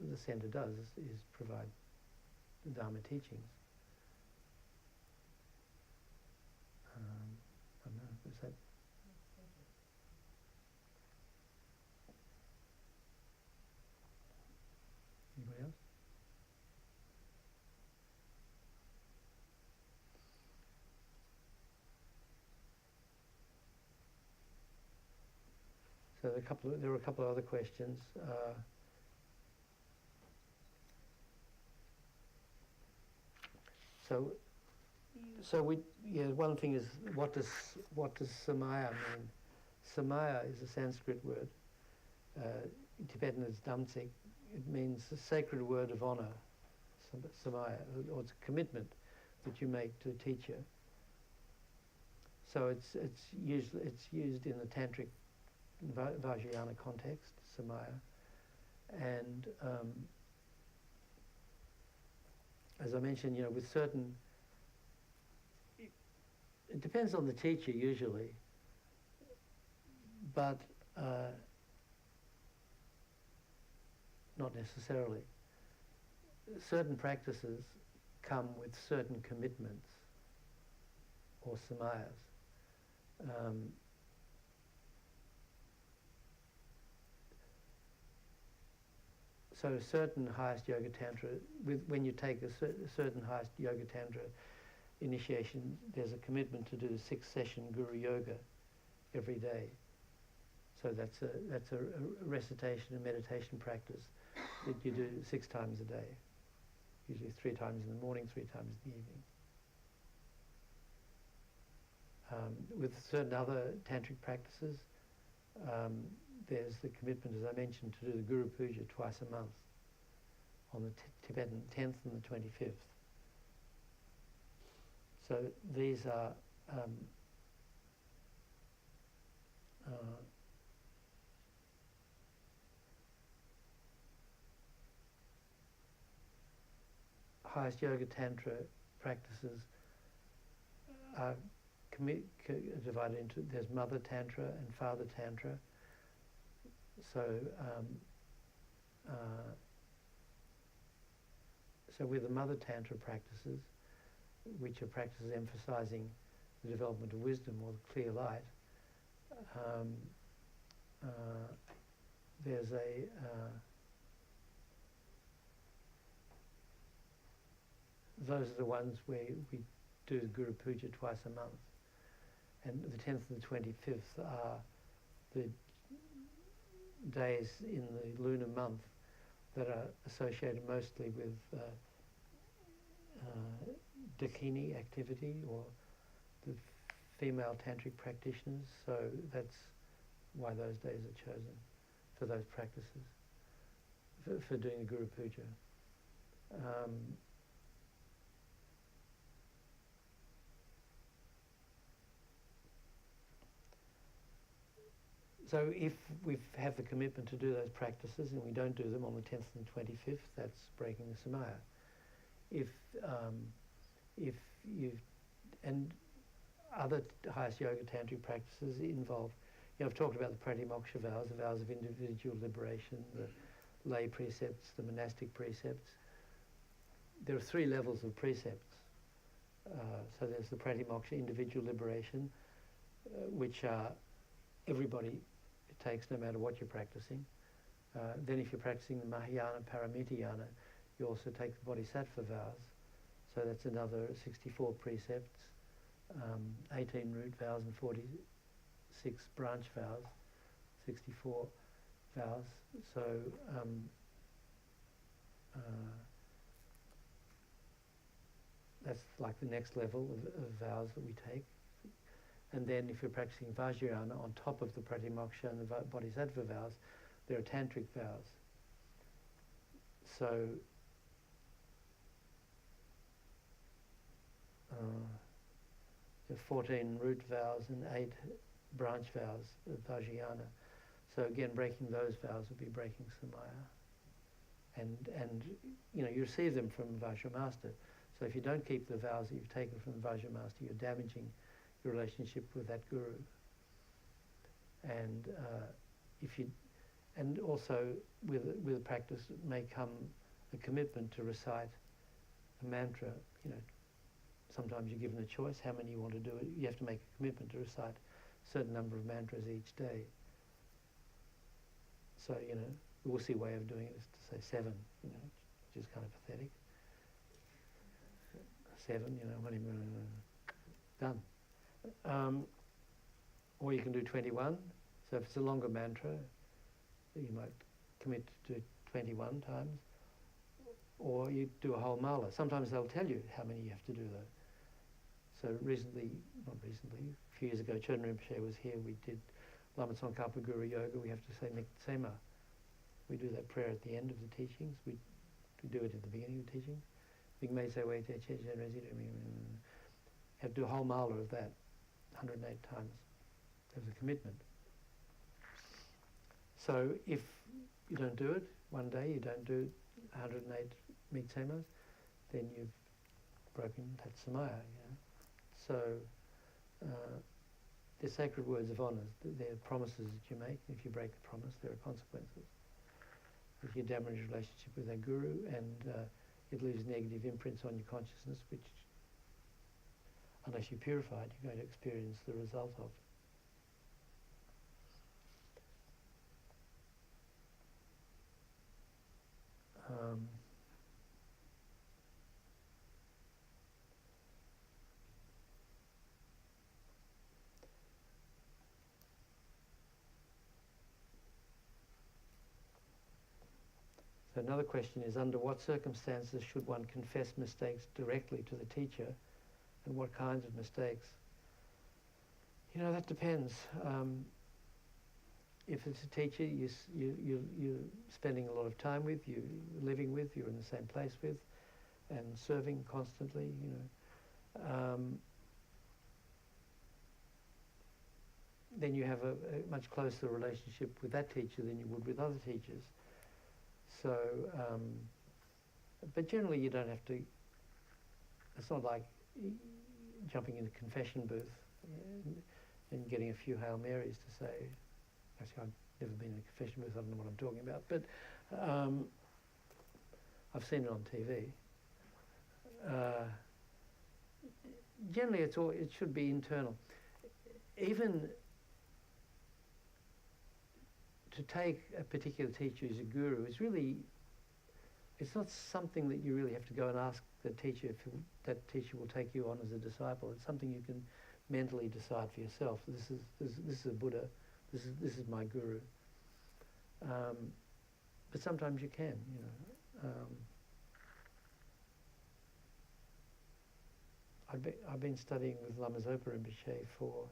Speaker 2: the centre does is provide the Dharma teachings. I don't know, was that? Anybody else? So there were a couple of other questions. One thing is, what does samaya mean? Samaya is a Sanskrit word. In Tibetan it's damtsik. It means a sacred word of honour, samaya, or it's a commitment that you make to a teacher. So it's used in the tantric Vajrayana context, samaya, and as I mentioned, with certain, it depends on the teacher usually, but not necessarily. Certain practices come with certain commitments or samayas. So certain highest yoga tantra, when you take a certain highest yoga tantra initiation, there's a commitment to do 6-session guru yoga every day. So that's a recitation and meditation practice that you do 6 times a day, usually 3 times in the morning, 3 times in the evening. With certain other tantric practices, there's the commitment, as I mentioned, to do the Guru Puja twice a month on the Tibetan 10th and the 25th. So these are highest yoga tantra practices are divided into, there's mother tantra and father tantra. So with the mother tantra practices, which are practices emphasizing the development of wisdom or the clear light, there's those are the ones where we do the Guru Puja twice a month. And the 10th and the 25th are the days in the lunar month that are associated mostly with Dakini activity, or the female tantric practitioners. So that's why those days are chosen for those practices, for doing the Guru Puja. So if we have the commitment to do those practices and we don't do them on the 10th and 25th, that's breaking the Samaya. If you, and other highest yoga tantric practices involve, I've talked about the pratimoksha vows, the vows of individual liberation, the lay precepts, the monastic precepts. There are 3 levels of precepts. So there's the pratimoksha, individual liberation, which everybody takes no matter what you're practicing. Then if you're practicing the Mahayana, Paramitayana, you also take the Bodhisattva vows. So that's another 64 precepts, 18 root vows and 46 branch vows, 64 vows. So that's like the next level of vows that we take. And then if you're practicing Vajrayana, on top of the Pratimoksha and the Bodhisattva vows, there are tantric vows. So there are 14 root vows and 8 branch vows of Vajrayana. So again, breaking those vows would be breaking Samaya. And you receive them from Vajramaster. So if you don't keep the vows that you've taken from the Vajramaster, you're damaging your relationship with that guru. And and also with practice may come a commitment to recite a mantra. Sometimes you're given a choice how many you want to do it. You have to make a commitment to recite a certain number of mantras each day. So the Wusi way of doing it is to say 7, which is kind of pathetic. 7, done. Or you can do 21. So if it's a longer mantra, you might commit to do 21 times. Or you do a whole mala. Sometimes they'll tell you how many you have to do though. So not recently, a few years ago, Chöden Rinpoche was here, we did Lama Tsongkhapa Guru Yoga, we have to say Miksema. We do that prayer at the end of the teachings. We do it at the beginning of the teachings. Have to do a whole mala of that, 108 times. There's a commitment. So if you don't do it, one day you don't do 108 Miksemas, then you've broken that Samaya. So they're sacred words of honour. They're promises that you make. If you break the promise, there are consequences. If you damage your relationship with that guru and it leaves negative imprints on your consciousness, which, unless you're purified, you're going to experience the result of. So another question is, under what circumstances should one confess mistakes directly to the teacher, and what kinds of mistakes? That depends. If it's a teacher you're spending a lot of time with, you're living with, you're in the same place with, and serving constantly, then you have a much closer relationship with that teacher than you would with other teachers. So, but generally you don't have to, it's not like jumping in a confession booth and getting a few Hail Marys to say, actually I've never been in a confession booth, I don't know what I'm talking about, but I've seen it on TV. generally it should be internal. Even to take a particular teacher as a guru is really, it's not something that you really have to go and ask the teacher if that teacher will take you on as a disciple. It's something you can mentally decide for yourself. This is a Buddha. This is my guru. But sometimes you can, you know. I've been studying with Lama Zopa Rinpoche for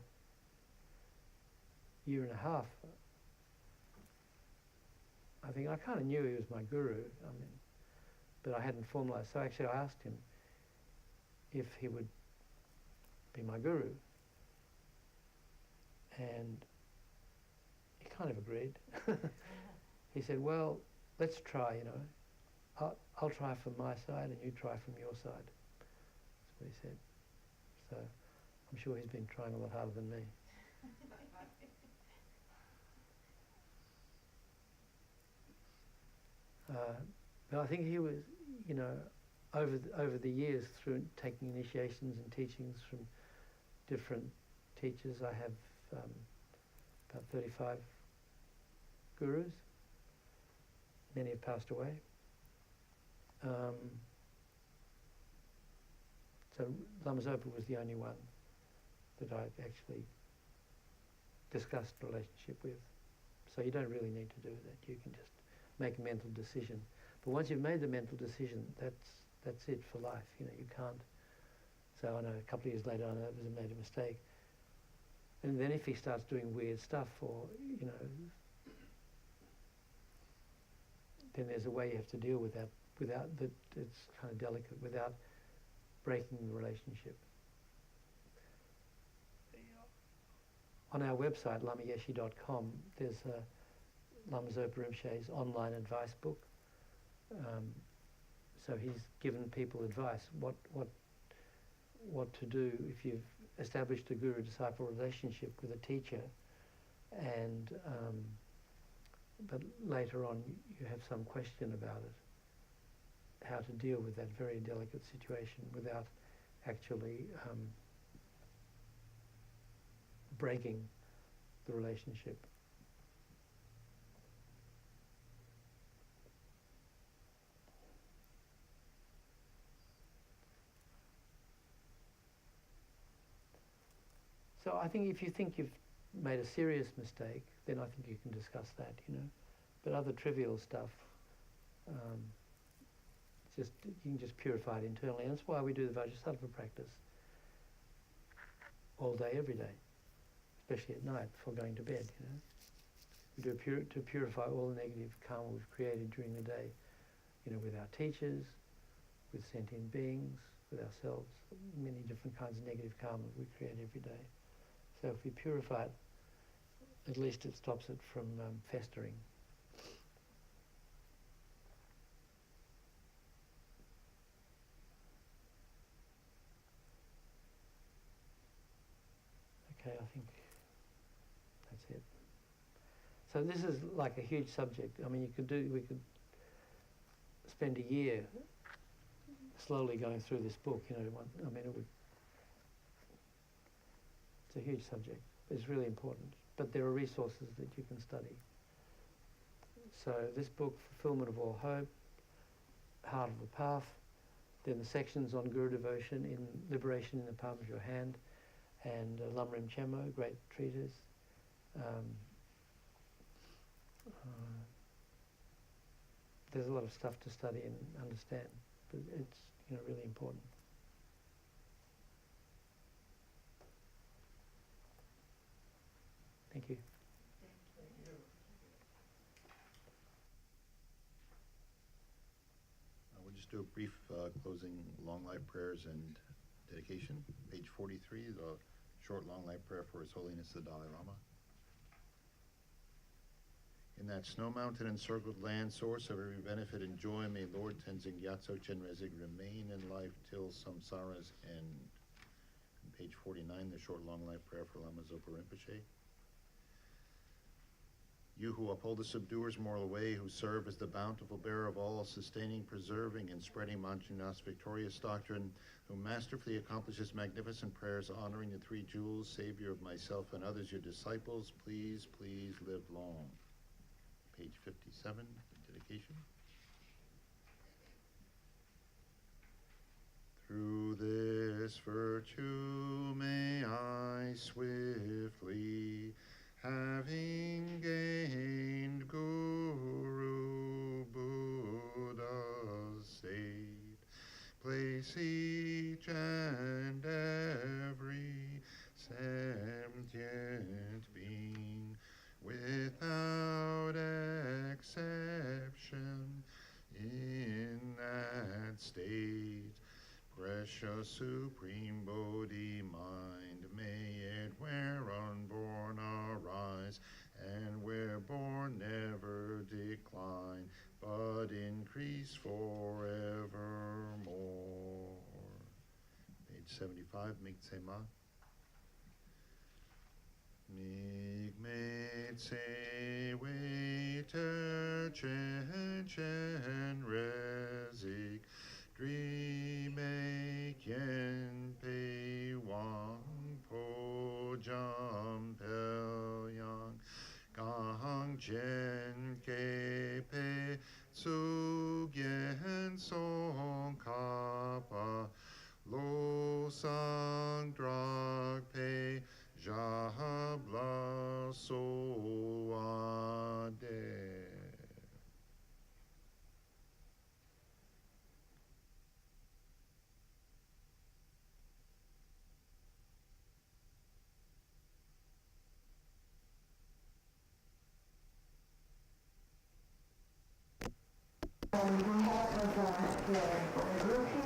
Speaker 2: a year and a half. I think I kind of knew he was my guru, but I hadn't formalized. So actually I asked him if he would be my guru. And he kind of agreed. He said, well, let's try, you know. I'll try from my side and you try from your side. That's what he said. So I'm sure he's been trying a lot harder than me. But I think he was, you know, over the years through taking initiations and teachings from different teachers, I have about 35 gurus. Many have passed away. So Lama Zopa was the only one that I've actually discussed the relationship with. So you don't really need to do that. You can just make a mental decision. But once you've made the mental decision, that's it for life. You know, you can't. So I know a couple of years later, I know I made a mistake. And then if he starts doing weird stuff, or you know, then there's a way you have to deal with that without that. It's kind of delicate without breaking the relationship. On our website, lam-rim.com, there's a Lama Zopa Rinpoche's online advice book. So he's given people advice what to do if you've established a guru-disciple relationship with a teacher, and but later on you have some question about it, how to deal with that very delicate situation without actually breaking the relationship. So I think if you think you've made a serious mistake, then I think you can discuss that, you know. But other trivial stuff, you can just purify it internally. And that's why we do the Vajrasattva practice all day, every day, especially at night before going to bed, you know. We do it to purify all the negative karma we've created during the day, you know, with our teachers, with sentient beings, with ourselves, many different kinds of negative karma we create every day. So if we purify it, at least it stops it from festering. Okay, I think that's it. So this is like a huge subject. I mean, we could spend a year slowly going through this book, you know. I mean, it's a huge subject. It's really important. But there are resources that you can study. So this book, Fulfillment of All Hope, Heart of the Path, then the sections on Guru Devotion in Liberation in the Palm of Your Hand, and lam-rim Chemo, great treatise. There's a lot of stuff to study and understand, but it's, you know, really important. Thank you.
Speaker 1: We'll just do a brief closing long life prayers and dedication. Page 43, the short long life prayer for His Holiness the Dalai Lama. In that snow mountain encircled land, source of every benefit and joy, may Lord Tenzin Gyatso Chenrezig remain in life till samsara's end. And page 49, the short long life prayer for Lama Zopa Rinpoche. You who uphold the subduer's moral way, who serve as the bountiful bearer of all, sustaining, preserving, and spreading Manjunath's victorious doctrine, who masterfully accomplishes magnificent prayers honoring the three jewels, Savior of myself and others, your disciples, please, please live long. Page 57, the dedication. Through this virtue may I swiftly, having gained Guru Buddha's state, place each and every sentient being without exception in that state. Precious supreme Bodhi mind, may it where unborn arise, and where born never decline, but increase forevermore. Page 75, Miksema. Migmetse waiter chen resik, Dreame kien pei wang po jam pel yang, gang chen ke pe tsu gen song kapa, lo sang drag pe jabla so ade.
Speaker 3: On behalf of the group here,